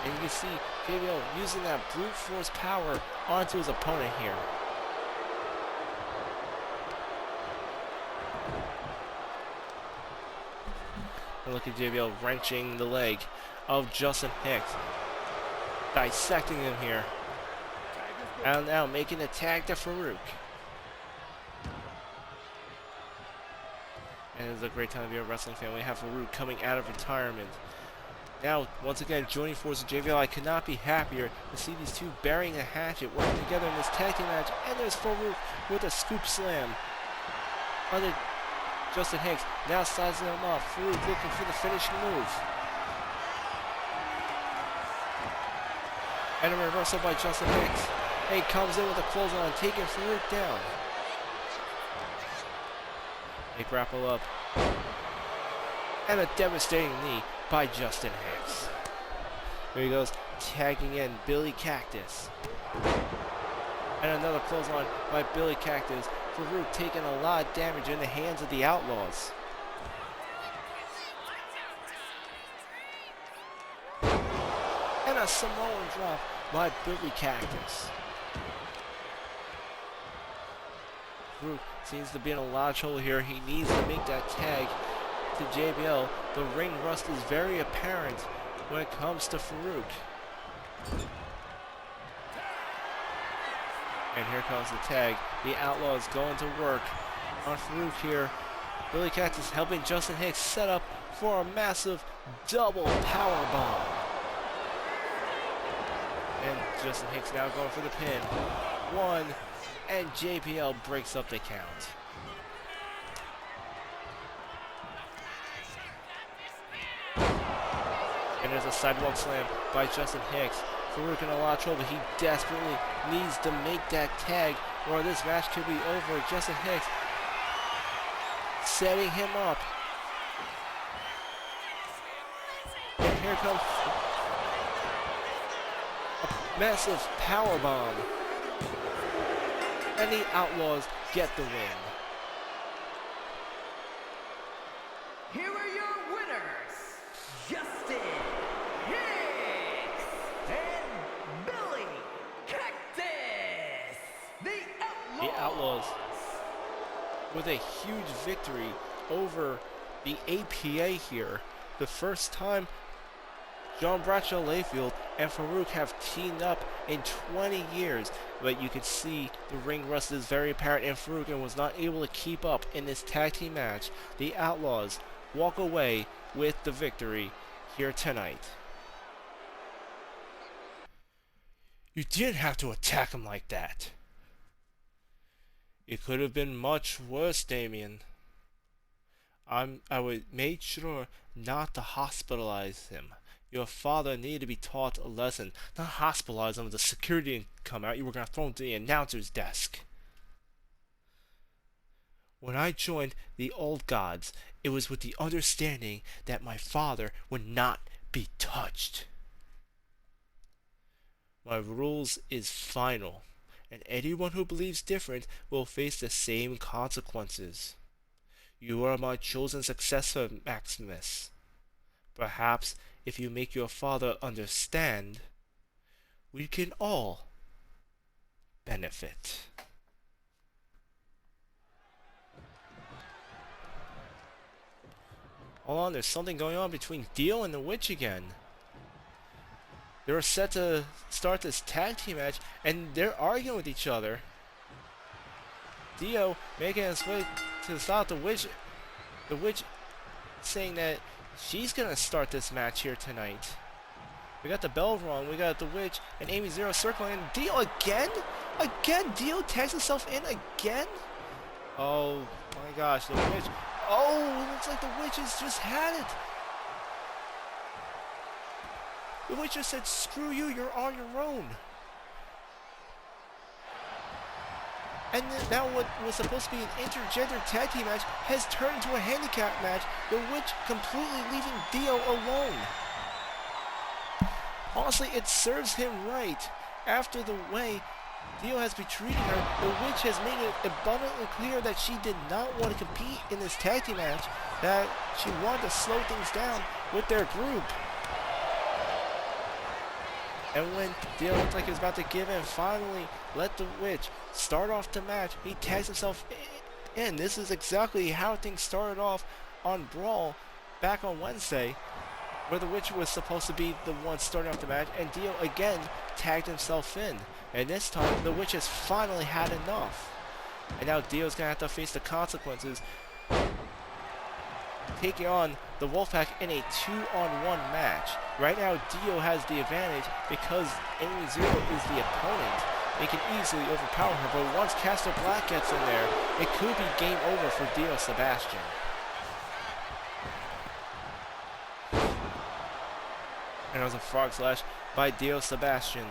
And you can see JBL using that brute force power onto his opponent here. And look at JBL wrenching the leg of Justin Hicks. Dissecting him here. And now making a tag to Faarooq. And it's a great time to be a wrestling fan. We have Faarooq coming out of retirement. Now, once again, joining forces with JBL, I could not be happier to see these two burying a hatchet, working together in this tag team match. And there's Faarooq with a scoop slam under Justin Hicks. Now sizing him up. Faarooq looking for the finishing move. And a reversal by Justin Hicks. And he comes in with a clothesline, taking Faarooq down. They grapple up. And a devastating knee by Justin Hicks. Here he goes, tagging in Billy Cactus. And another clothesline by Billy Cactus. Faarooq taking a lot of damage in the hands of the Outlaws. And a Samoan drop by Billy Cactus. Faarooq seems to be in a lot of trouble here. He needs to make that tag to JBL. The ring rust is very apparent when it comes to Faarooq. And here comes the tag. The Outlaws going to work on Faarooq here. Billy Cactus helping Justin Hicks set up for a massive double power bomb. And Justin Hicks now going for the pin. One, and JBL breaks up the count. And there's a sidewalk slam by Justin Hicks. Faarooq in a lot of trouble. He desperately needs to make that tag or this match could be over. Justin Hicks setting him up. And here comes a massive power bomb. And the Outlaws get the win. Here are your winners, Justin Hicks and Billy Cactus. The Outlaws with a huge victory over the APA here. The first time John Bradshaw Layfield and Faarooq have teamed up in 20 years. But you can see the ring rust is very apparent, and Faarooq was not able to keep up in this tag team match. The Outlaws walk away with the victory here tonight. You didn't have to attack him like that. It could have been much worse, Damien. I would make sure not to hospitalize him. Your father needed to be taught a lesson, not hospitalize him with the security didn't come out. You were going to throw him to the announcer's desk. When I joined the Old Gods, it was with the understanding that my father would not be touched. My rules is final, and anyone who believes different will face the same consequences. You are my chosen successor, Maximus. Perhaps if you make your father understand, we can all benefit. Hold on, there's something going on between Dio and the Witch again. They were set to start this tag team match, and they're arguing with each other. Dio making his way to stop the Witch. The Witch saying that she's gonna start this match here tonight. We got the bell wrong. We got the Witch and Amy Zero circling, and Dio again? Again? Dio tags himself in again? Oh my gosh, the Witch. Oh, it looks like the Witch has just had it. The Witch just said, screw you, you're on your own. And now what was supposed to be an intergender tag team match has turned into a handicap match. The Witch completely leaving Dio alone. Honestly, it serves him right. After the way Dio has been treating her, the Witch has made it abundantly clear that she did not want to compete in this tag team match, that she wanted to slow things down with their group. And when Dio looked like he was about to give in, finally let the Witch start off the match. He tags himself in. This is exactly how things started off on Brawl back on Wednesday, where the Witch was supposed to be the one starting off the match, and Dio again tagged himself in. And this time, the Witch has finally had enough. And now Dio's going to have to face the consequences taking on the Wolfpack in a 2-on-1 match. Right now, Dio has the advantage because Amy Zero is the opponent. They can easily overpower her, but once Caster Black gets in there, it could be game over for Dio Sebation. And it was a frog slash by Dio Sebation.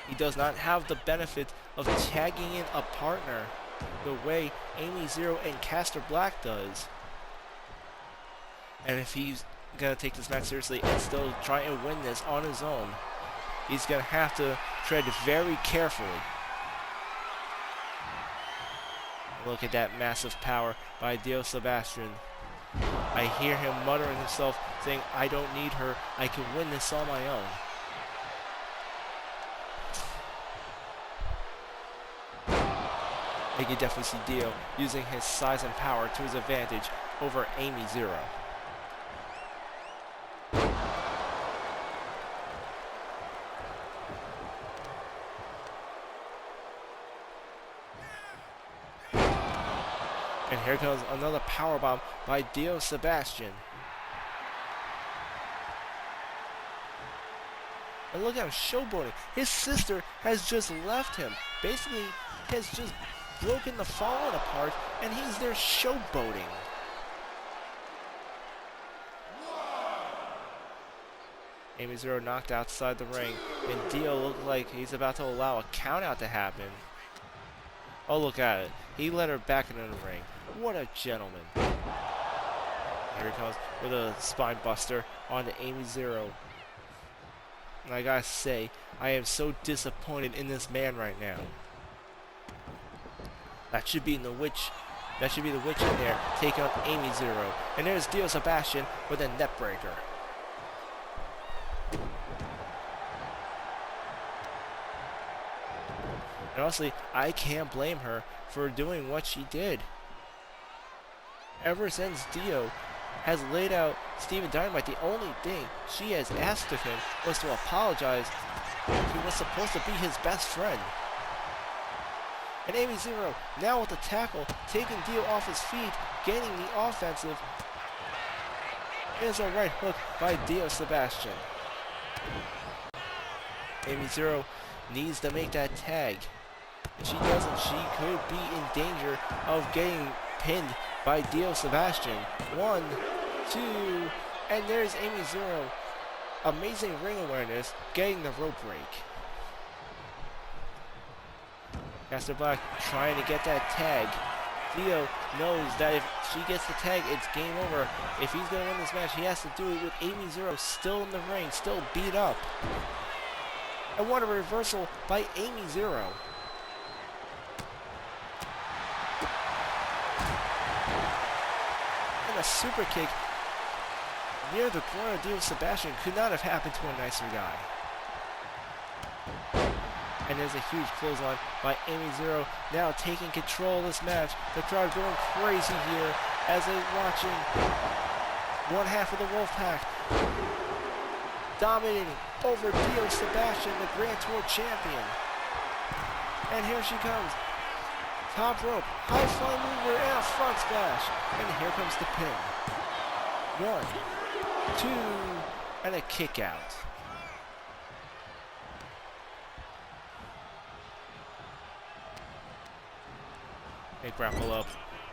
He does not have the benefit of tagging in a partner the way Amy Zero and Caster Black does. And if he's gonna take this match seriously and still try and win this on his own, he's gonna have to tread very carefully. Look at that massive power by Dio Sebation. I hear him muttering himself, saying, I don't need her, I can win this on my own. I can definitely see Dio using his size and power to his advantage over Amy Zero. And here comes another powerbomb by Dio Sebation. And look at him showboating. His sister has just left him. Basically, has just broken the Fallen apart, and he's there showboating. Amy Zero knocked outside the ring, and Dio looked like he's about to allow a countout to happen. Oh, look at it. He let her back into the ring. What a gentleman. Here he comes with a spine buster onto Amy Zero. And I gotta say, I am so disappointed in this man right now. That should be the Witch. That should be the Witch in there, taking on Amy Zero. And there's Dio Sebation with a net breaker. And honestly, I can't blame her for doing what she did. Ever since Dio has laid out Steven Dynamite, the only thing she has asked of him was to apologize. He was supposed to be his best friend. And Amy Zero, now with the tackle, taking Dio off his feet, gaining the offensive. There's a right hook by Dio Sebation. Amy Zero needs to make that tag. If she doesn't, she could be in danger of getting pinned by Dio Sebation. 1, 2, and there's Amy Zero. Amazing ring awareness, getting the rope break. Caster Black trying to get that tag. Dio knows that if she gets the tag, it's game over. If he's going to win this match, he has to do it with Amy Zero still in the ring, still beat up. And what a reversal by Amy Zero. And a super kick near the groin of Dio Sebation could not have happened to a nicer guy. And there's a huge clothesline by Amy Zero, now taking control of this match. The crowd going crazy here as they're watching one half of the Wolfpack dominating over Dio Sebation, the Grand Tour champion. And here she comes. Top rope, high flying mover, and a front splash. And here comes the pin. 1, 2, and a kick out. They grapple up.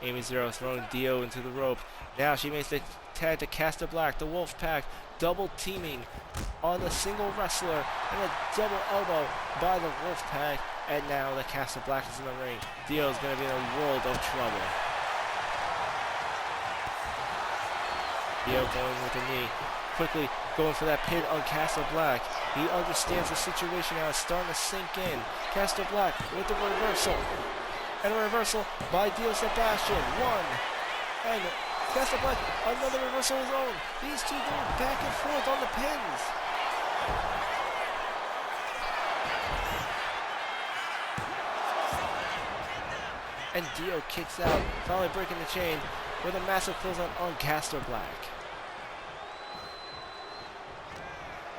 Amy Zero throwing Dio into the rope. Now she makes the tag to Caster Black. The Wolfpack double teaming on the single wrestler and a double elbow by the Wolfpack. And now the Caster Black is in the ring. Dio is going to be in a world of trouble. Dio going with the knee. Quickly going for that pin on Caster Black. He understands the situation now. It's starting to sink in. Caster Black with the reversal. And a reversal by Dio Sebation. 1. And Caster Black, another reversal of his own. These two going back and forth on the pins. And Dio kicks out, finally breaking the chain with a massive clothesline on Caster Black.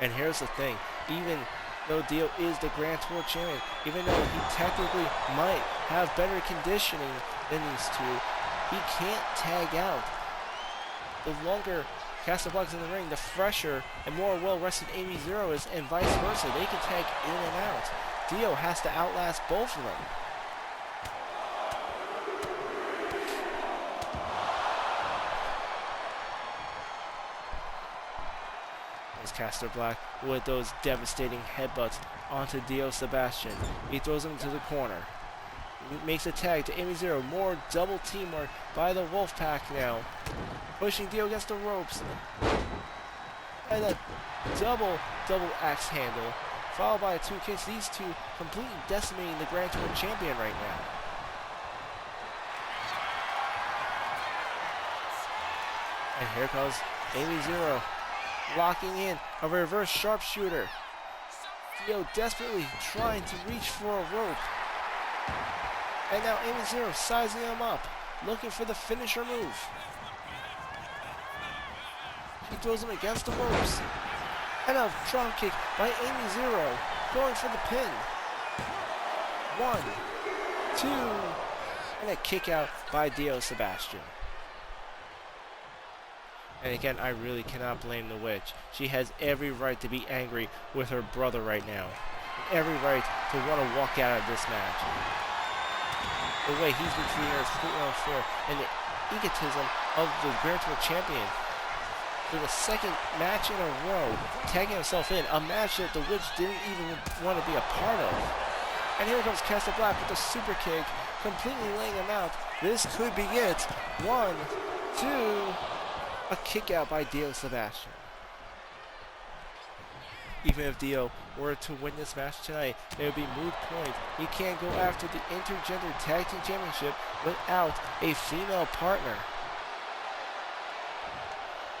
And here's the thing, even though Dio is the Grand Tour champion, even though he technically might have better conditioning than these two, he can't tag out. The longer Castor Black's in the ring, the fresher and more well-rested Amy Zero is, and vice versa. They can tag in and out. Dio has to outlast both of them. There's Castor Black with those devastating headbutts onto Dio Sebation. He throws him into the corner. He makes a tag to Amy Zero. More double teamwork by the Wolfpack now. Pushing Dio against the ropes. And a double axe handle. Followed by a 2 kicks. These two completely decimating the Grand Tour champion right now. And here comes Amy Zero. Locking in a reverse sharpshooter. Dio desperately trying to reach for a rope. And now Amy Zero sizing him up. Looking for the finisher move. She throws him against the ropes. And a drop kick by Amy Zero. Going for the pin. 1, 2. And a kick out by Dio Sebation. And again, I really cannot blame the Witch. She has every right to be angry with her brother right now. Every right to want to walk out of this match. The way he's been treating her is completely unfair. And the egotism of the Grand Tour champion. For the second match in a row, tagging himself in. A match that the Witch didn't even want to be a part of. And here comes Castor Black with the super kick. Completely laying him out. This could be it. 1, 2... A kick out by Dio Sebation. Even if Dio were to win this match tonight, it would be moot point. He can't go after the intergender tag team championship without a female partner.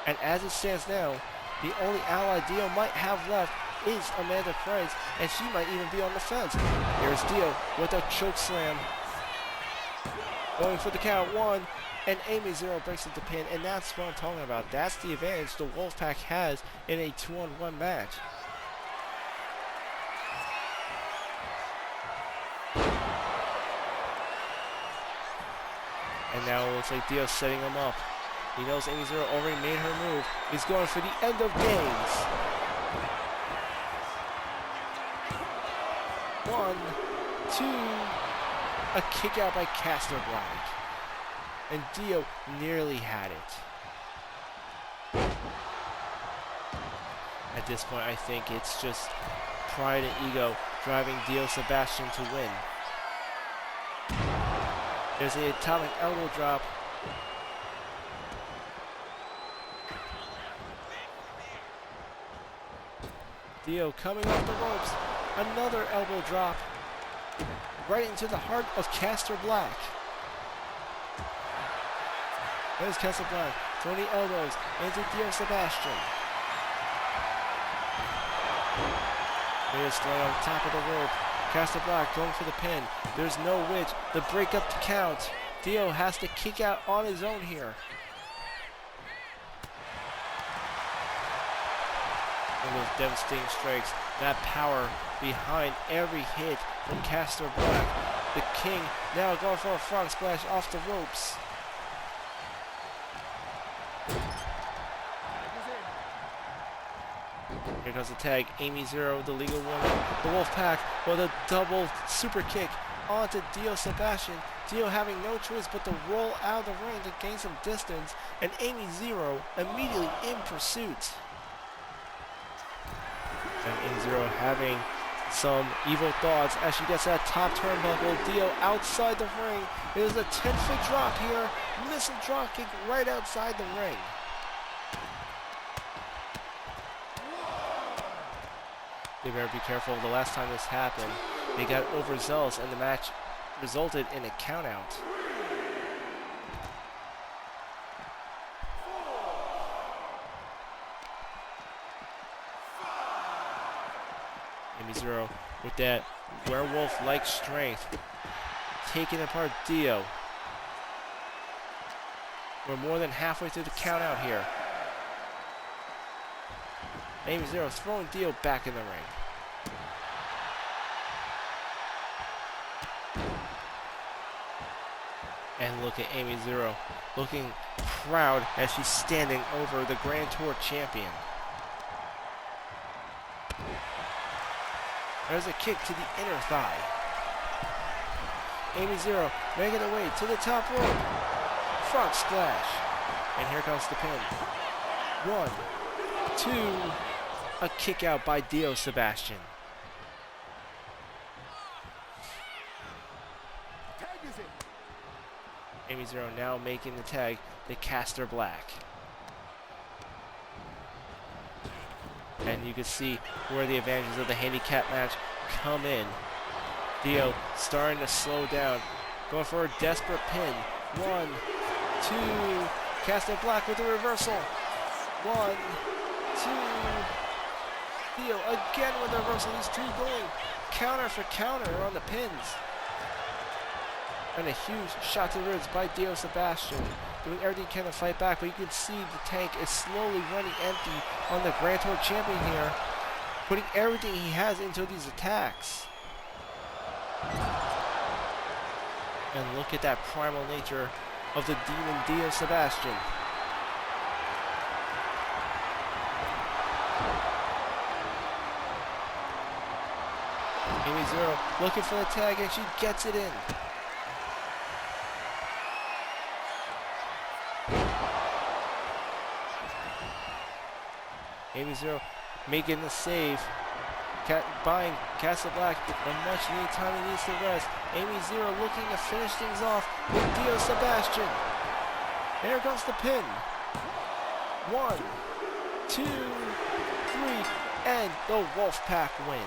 And as it stands now, the only ally Dio might have left is Amanda Price, and she might even be on the fence. Here's Dio with a choke slam. Going for the count. 1. And Amy Zero breaks into pin, and that's what I'm talking about. That's the advantage the Wolfpack has in a 2-on-1 match. And now it looks like Dio's setting him up. He knows Amy Zero already made her move. He's going for the end of games. 1, 2, a kick out by Castor Black. And Dio nearly had it. At this point, I think it's just pride and ego driving Dio Sebation to win. There's the atomic elbow drop. Dio coming off the ropes. Another elbow drop. Right into the heart of Castor Black. There's Castor Black throwing the elbows into Dio Sebation. There's thrown on top of the rope. Castor Black going for the pin. There's no Witch. The break up the count. Dio has to kick out on his own here. And those devastating strikes. That power behind every hit from Castor Black. The King now going for a frog splash off the ropes. Here comes the tag. Amy Zero, the legal woman. The Wolfpack with a double super kick onto Dio Sebation. Dio having no choice but to roll out of the ring to gain some distance. And Amy Zero immediately in pursuit. And Amy Zero having some evil thoughts as she gets that top turnbuckle. Dio outside the ring. There's a 10-foot drop here. Missile drop kick right outside the ring. They better be careful. The last time this happened, they got overzealous and the match resulted in a countout. Amy Zero with that werewolf-like strength, taking apart Dio. We're more than halfway through the countout here. Amy Zero throwing Dio back in the ring. And look at Amy Zero looking proud as she's standing over the Grand Tour champion. There's a kick to the inner thigh. Amy Zero making her way to the top rope. Frog splash. And here comes the pin. 1, 2. A kick out by Dio Sebation. Amy Zero now making the tag to Caster Black. And you can see where the advantages of the handicap match come in. Dio starting to slow down. Going for a desperate pin. 1, 2. Caster Black with a reversal. 1, 2. Dio again with a reversal. These two going counter for counter on the pins. And a huge shot to the ribs by Dio Sebation. Doing everything he can to fight back, but you can see the tank is slowly running empty on the Grand Tour champion here. Putting everything he has into these attacks. And look at that primal nature of the demon Dio Sebation. Amy Zero looking for the tag and she gets it in. Amy Zero making the save. Buying Caster Black the much needed time he needs to rest. Amy Zero looking to finish things off with Dio Sebation. And here comes the pin. 1, 2, 3, and the Wolfpack wins.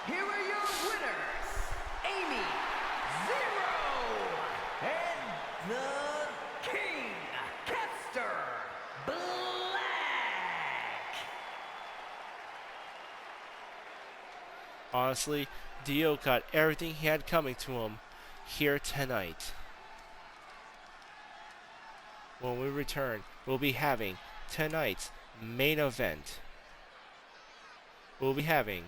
Here are your winners, Amy Zero and the King, Caster Black. Honestly, Dio got everything he had coming to him here tonight. When we return, we'll be having tonight's main event. We'll be having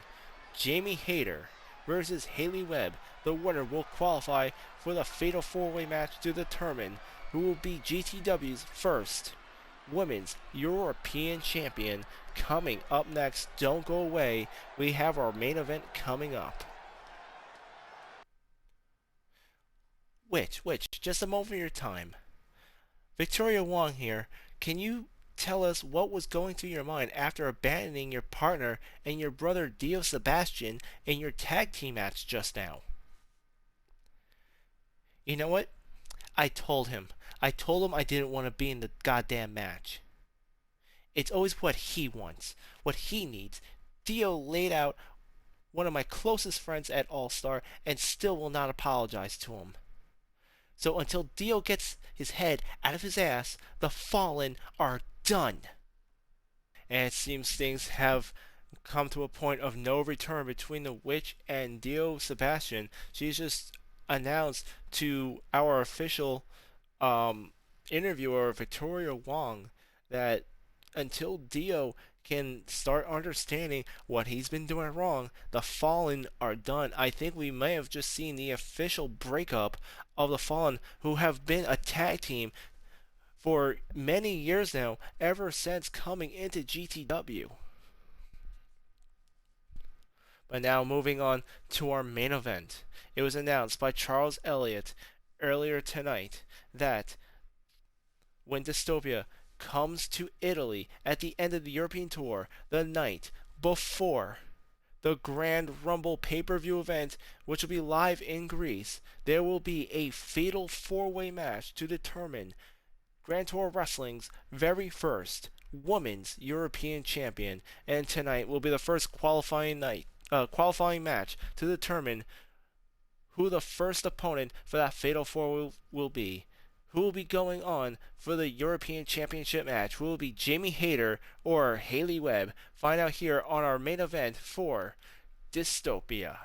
Jamie Hayter versus Haley Webb. The winner will qualify for the Fatal 4-Way match to determine who will be GTW's first Women's European Champion. Coming up next, don't go away, we have our main event coming up. Witch, just a moment of your time. Victoria Wong here. Can you tell us what was going through your mind after abandoning your partner and your brother Dio Sebation in your tag team match just now? You know what? I told him I didn't want to be in the goddamn match. It's always what he wants, what he needs. Dio laid out one of my closest friends at All-Star and still will not apologize to him. So until Dio gets his head out of his ass, the Fallen are done. And it seems things have come to a point of no return between the Witch and Dio Sebation. She's just announced to our official interviewer, Victoria Wong, that until Dio can start understanding what he's been doing wrong, the Fallen are done. I think we may have just seen the official breakup of the Fallen, who have been a tag team for many years now, ever since coming into GTW. But now moving on to our main event. It was announced by Charles Elliott earlier tonight that when Dystopia comes to Italy at the end of the European tour, the night before the Grand Rumble pay-per-view event, which will be live in Greece, there will be a fatal 4-way match to determine Grand Tour Wrestling's very first Women's European Champion. And tonight will be the first qualifying match to determine who the first opponent for that fatal 4 will be. Who will be going on for the European Championship match? Will it be Jamie Hayter or Haley Webb? Find out here on our main event for Dystopia.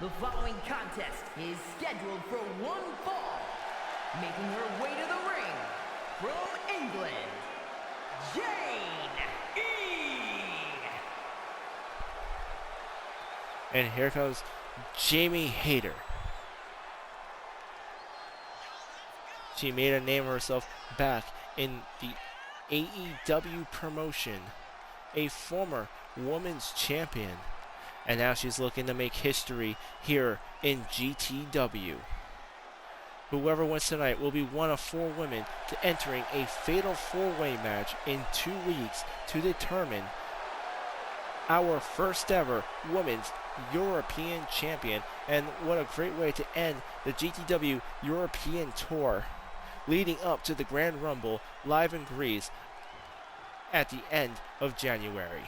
The following contest is scheduled for one fall. Making her way to the from England, Jane E. And here comes Jamie Hayter. She made a name of herself back in the AEW promotion, a former women's champion, and now she's looking to make history here in GTW. Whoever wins tonight will be one of 4 women to entering a fatal 4-way match in 2 weeks to determine our first ever women's European champion. And what a great way to end the GTW European tour, leading up to the Grand Rumble live in Greece at the end of January.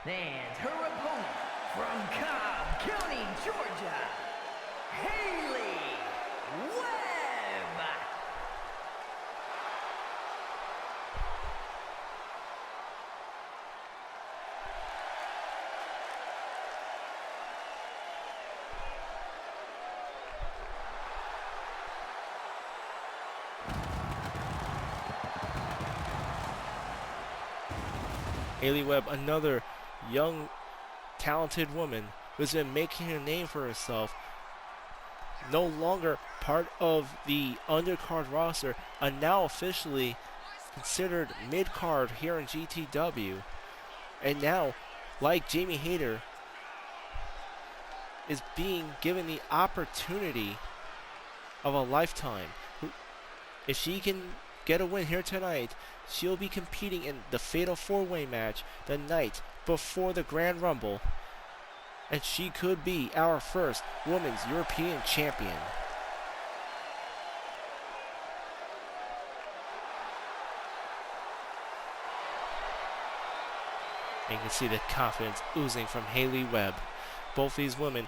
And her opponent from Cobb County, Georgia, Haley Webb. Haley Webb, another young, talented woman who's been making a name for herself. No longer part of the undercard roster, and now officially considered mid-card here in GTW. And now, like Jamie Hayter, is being given the opportunity of a lifetime. If she can get a win here tonight, she'll be competing in the Fatal 4-Way match the night before the Grand Rumble, and she could be our first Women's European Champion. And you can see the confidence oozing from Haley Webb. Both these women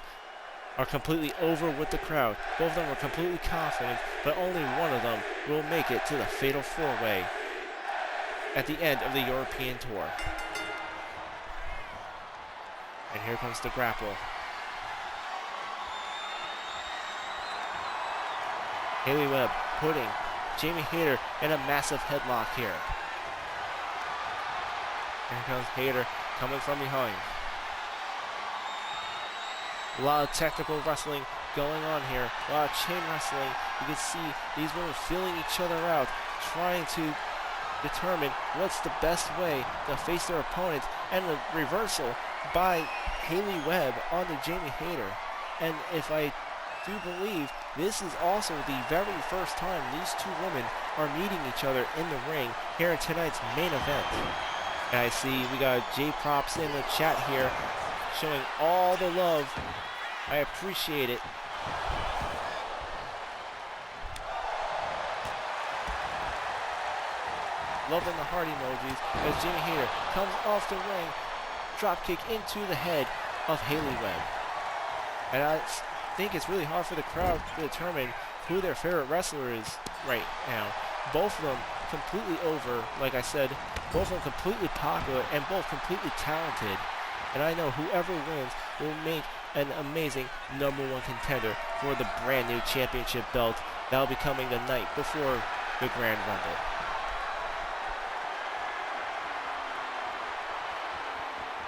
are completely over with the crowd. Both of them are completely confident, but only one of them will make it to the Fatal 4-Way at the end of the European tour. And here comes the grapple. Haley Webb putting Jamie Hayter in a massive headlock here. And here comes Hayter coming from behind. A lot of technical wrestling going on here. A lot of chain wrestling. You can see these women feeling each other out, trying to determine what's the best way to face their opponent, and the reversal by Haley Webb onto Jamie Hayter. And if I do believe, this is also the very first time these 2 women are meeting each other in the ring here in tonight's main event. And I see we got J-Props in the chat here showing all the love. I appreciate it. Loving the heart emojis as Jamie Hayter comes off the ring, dropkick into the head of Haley Webb. And I think it's really hard for the crowd to determine who their favorite wrestler is right now. Both of them completely over, like I said, both of them completely popular and both completely talented. And I know whoever wins will make an amazing #1 contender for the brand new championship belt that'll be coming the night before the Grand Rumble.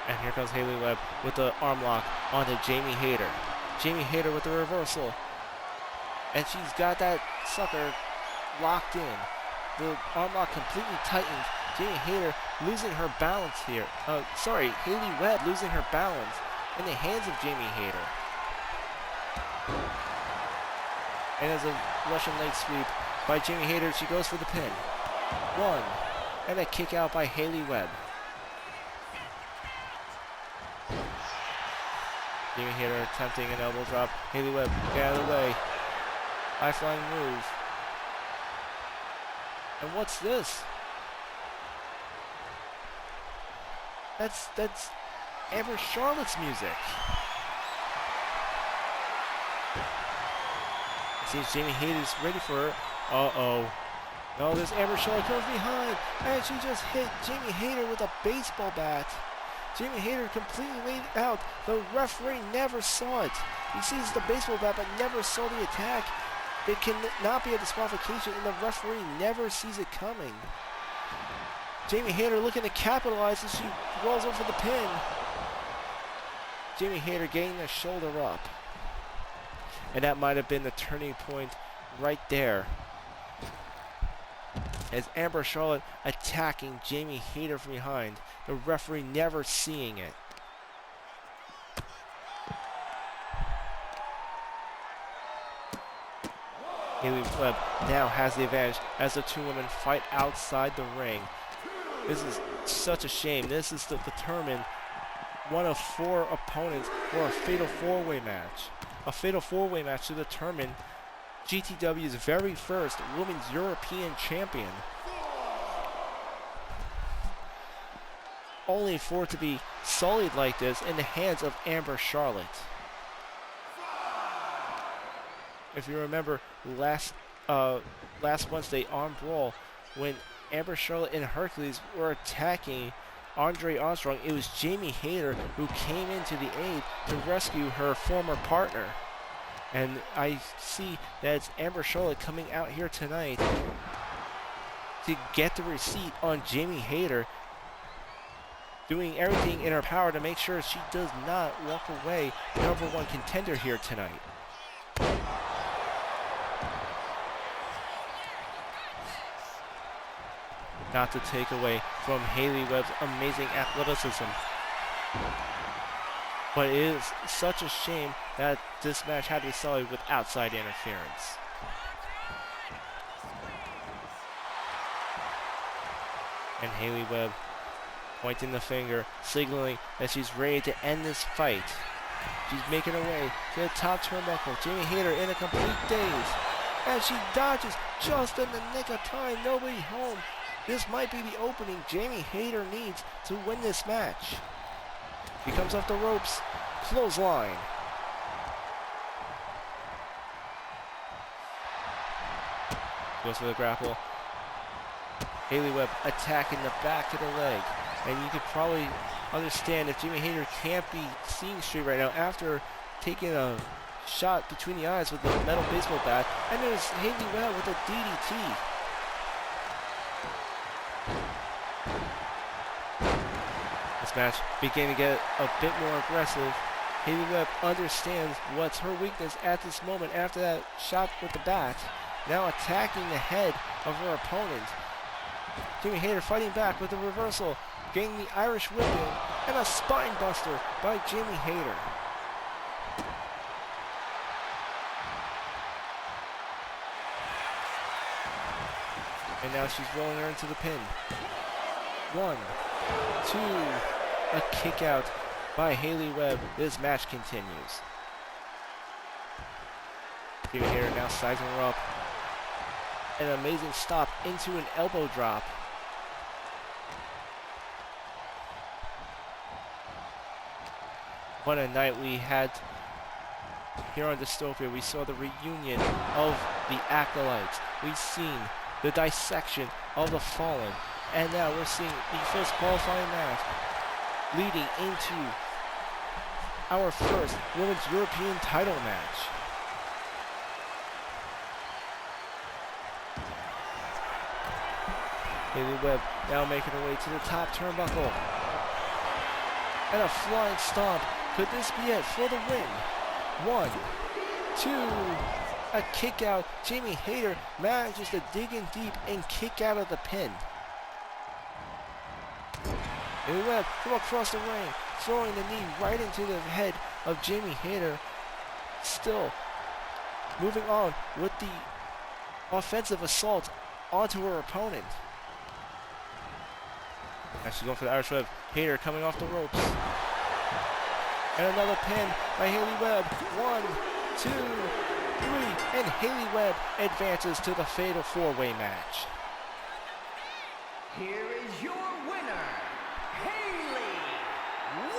And here comes Haley Webb with the arm lock onto Jamie Hayter. Jamie Hayter with the reversal. And she's got that sucker locked in. The arm lock completely tightened. Jamie Hayter losing her balance here. Haley Webb losing her balance in the hands of Jamie Hayter. And as a Russian leg sweep by Jamie Hayter, she goes for the pin. 1. And a kick out by Haley Webb. Jamie Hayter attempting an elbow drop. Haley Webb, get out of the way. High flying move. And what's this? That's Amber Charlotte's music. Seems Jamie Hayter's ready for her. Uh-oh. No, this Amber Charlotte comes behind, and she just hit Jamie Hayter with a baseball bat. Jamie Hayter completely laid out. The referee never saw it. He sees the baseball bat, but never saw the attack. It cannot be a disqualification, and the referee never sees it coming. Jamie Hayter looking to capitalize as she rolls over the pin. Jamie Hayter getting the shoulder up. And that might have been the turning point right there. As Amber Charlotte attacking Jamie Hayter from behind. The referee never seeing it. Haley Webb now has the advantage as the two women fight outside the ring. This is such a shame. This is to determine one of 4 opponents for a fatal 4-way match. A fatal 4-way match to determine GTW's very first Women's European Champion. Only for it to be sullied like this in the hands of Amber Charlotte. If you remember last Wednesday on Brawl, when Amber Charlotte and Hercules were attacking Andre Armstrong, it was Jamie Hayter who came into the aid to rescue her former partner. And I see that it's Amber Charlotte coming out here tonight to get the receipt on Jamie Hayter, doing everything in her power to make sure she does not walk away number 1 contender here tonight. Not to take away from Haley Webb's amazing athleticism. But it is such a shame that this match had to be sullied with outside interference. And Haley Webb pointing the finger, signaling that she's ready to end this fight. She's making her way to the top turnbuckle. Jamie Hayter in a complete daze. And she dodges just in the nick of time. Nobody home. This might be the opening Jamie Hayter needs to win this match. He comes off the ropes. Clothesline. Goes for the grapple. Haley Webb attacking the back of the leg. And you could probably understand if Jamie Hayter can't be seeing straight right now after taking a shot between the eyes with the metal baseball bat. And there's Haley Webb with a DDT. This match beginning to get a bit more aggressive. Haley Webb understands what's her weakness at this moment after that shot with the bat. Now attacking the head of her opponent. Jamie Hayter fighting back with a reversal, getting the Irish whip in, and a spine buster by Jamie Hayter. And now she's rolling her into the pin. 1, 2, a kick out by Haley Webb. This match continues. Jamie Hayter now sizing her up. An amazing stop into an elbow drop. What a night we had here on Dystopia. We saw the reunion of the Acolytes. We've seen the dissection of the Fallen. And now we're seeing the first qualifying match leading into our first Women's European title match. Haley Webb now making her way to the top turnbuckle. And a flying stomp. Could this be it for the win? 1, 2, a kick out. Jamie Hayter manages to dig in deep and kick out of the pin. Haley Webb from across the ring, throwing the knee right into the head of Jamie Hayter. Still moving on with the offensive assault onto her opponent. Now she's going for the Irish Webb. Hayter coming off the ropes. And another pin by Haley Webb. 1, 2, 3. And Haley Webb advances to the fatal 4-way match. Here is your winner, Haley Webb.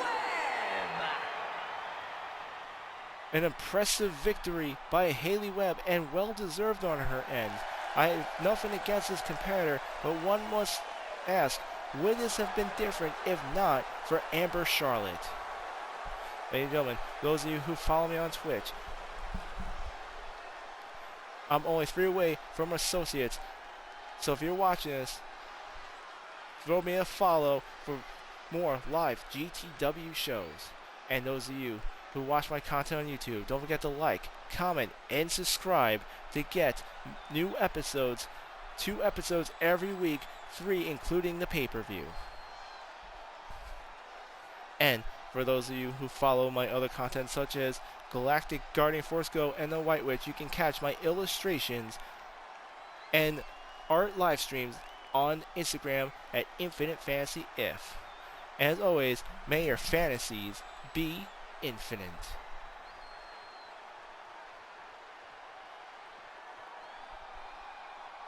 An impressive victory by Haley Webb, and well deserved on her end. I have nothing against this competitor, but one must ask, would this have been different if not for Amber Charlotte? Ladies and gentlemen, those of you who follow me on Twitch, I'm only 3 away from associates. So if you're watching this, throw me a follow for more live GTW shows. And those of you who watch my content on YouTube, don't forget to like, comment, and subscribe to get new episodes. 2 episodes every week, 3 including the pay-per-view. And for those of you who follow my other content such as Galactic Guardian Force Go and the White Witch, you can catch my illustrations and art live streams on Instagram at Infinite Fantasy If. As always, may your fantasies be infinite.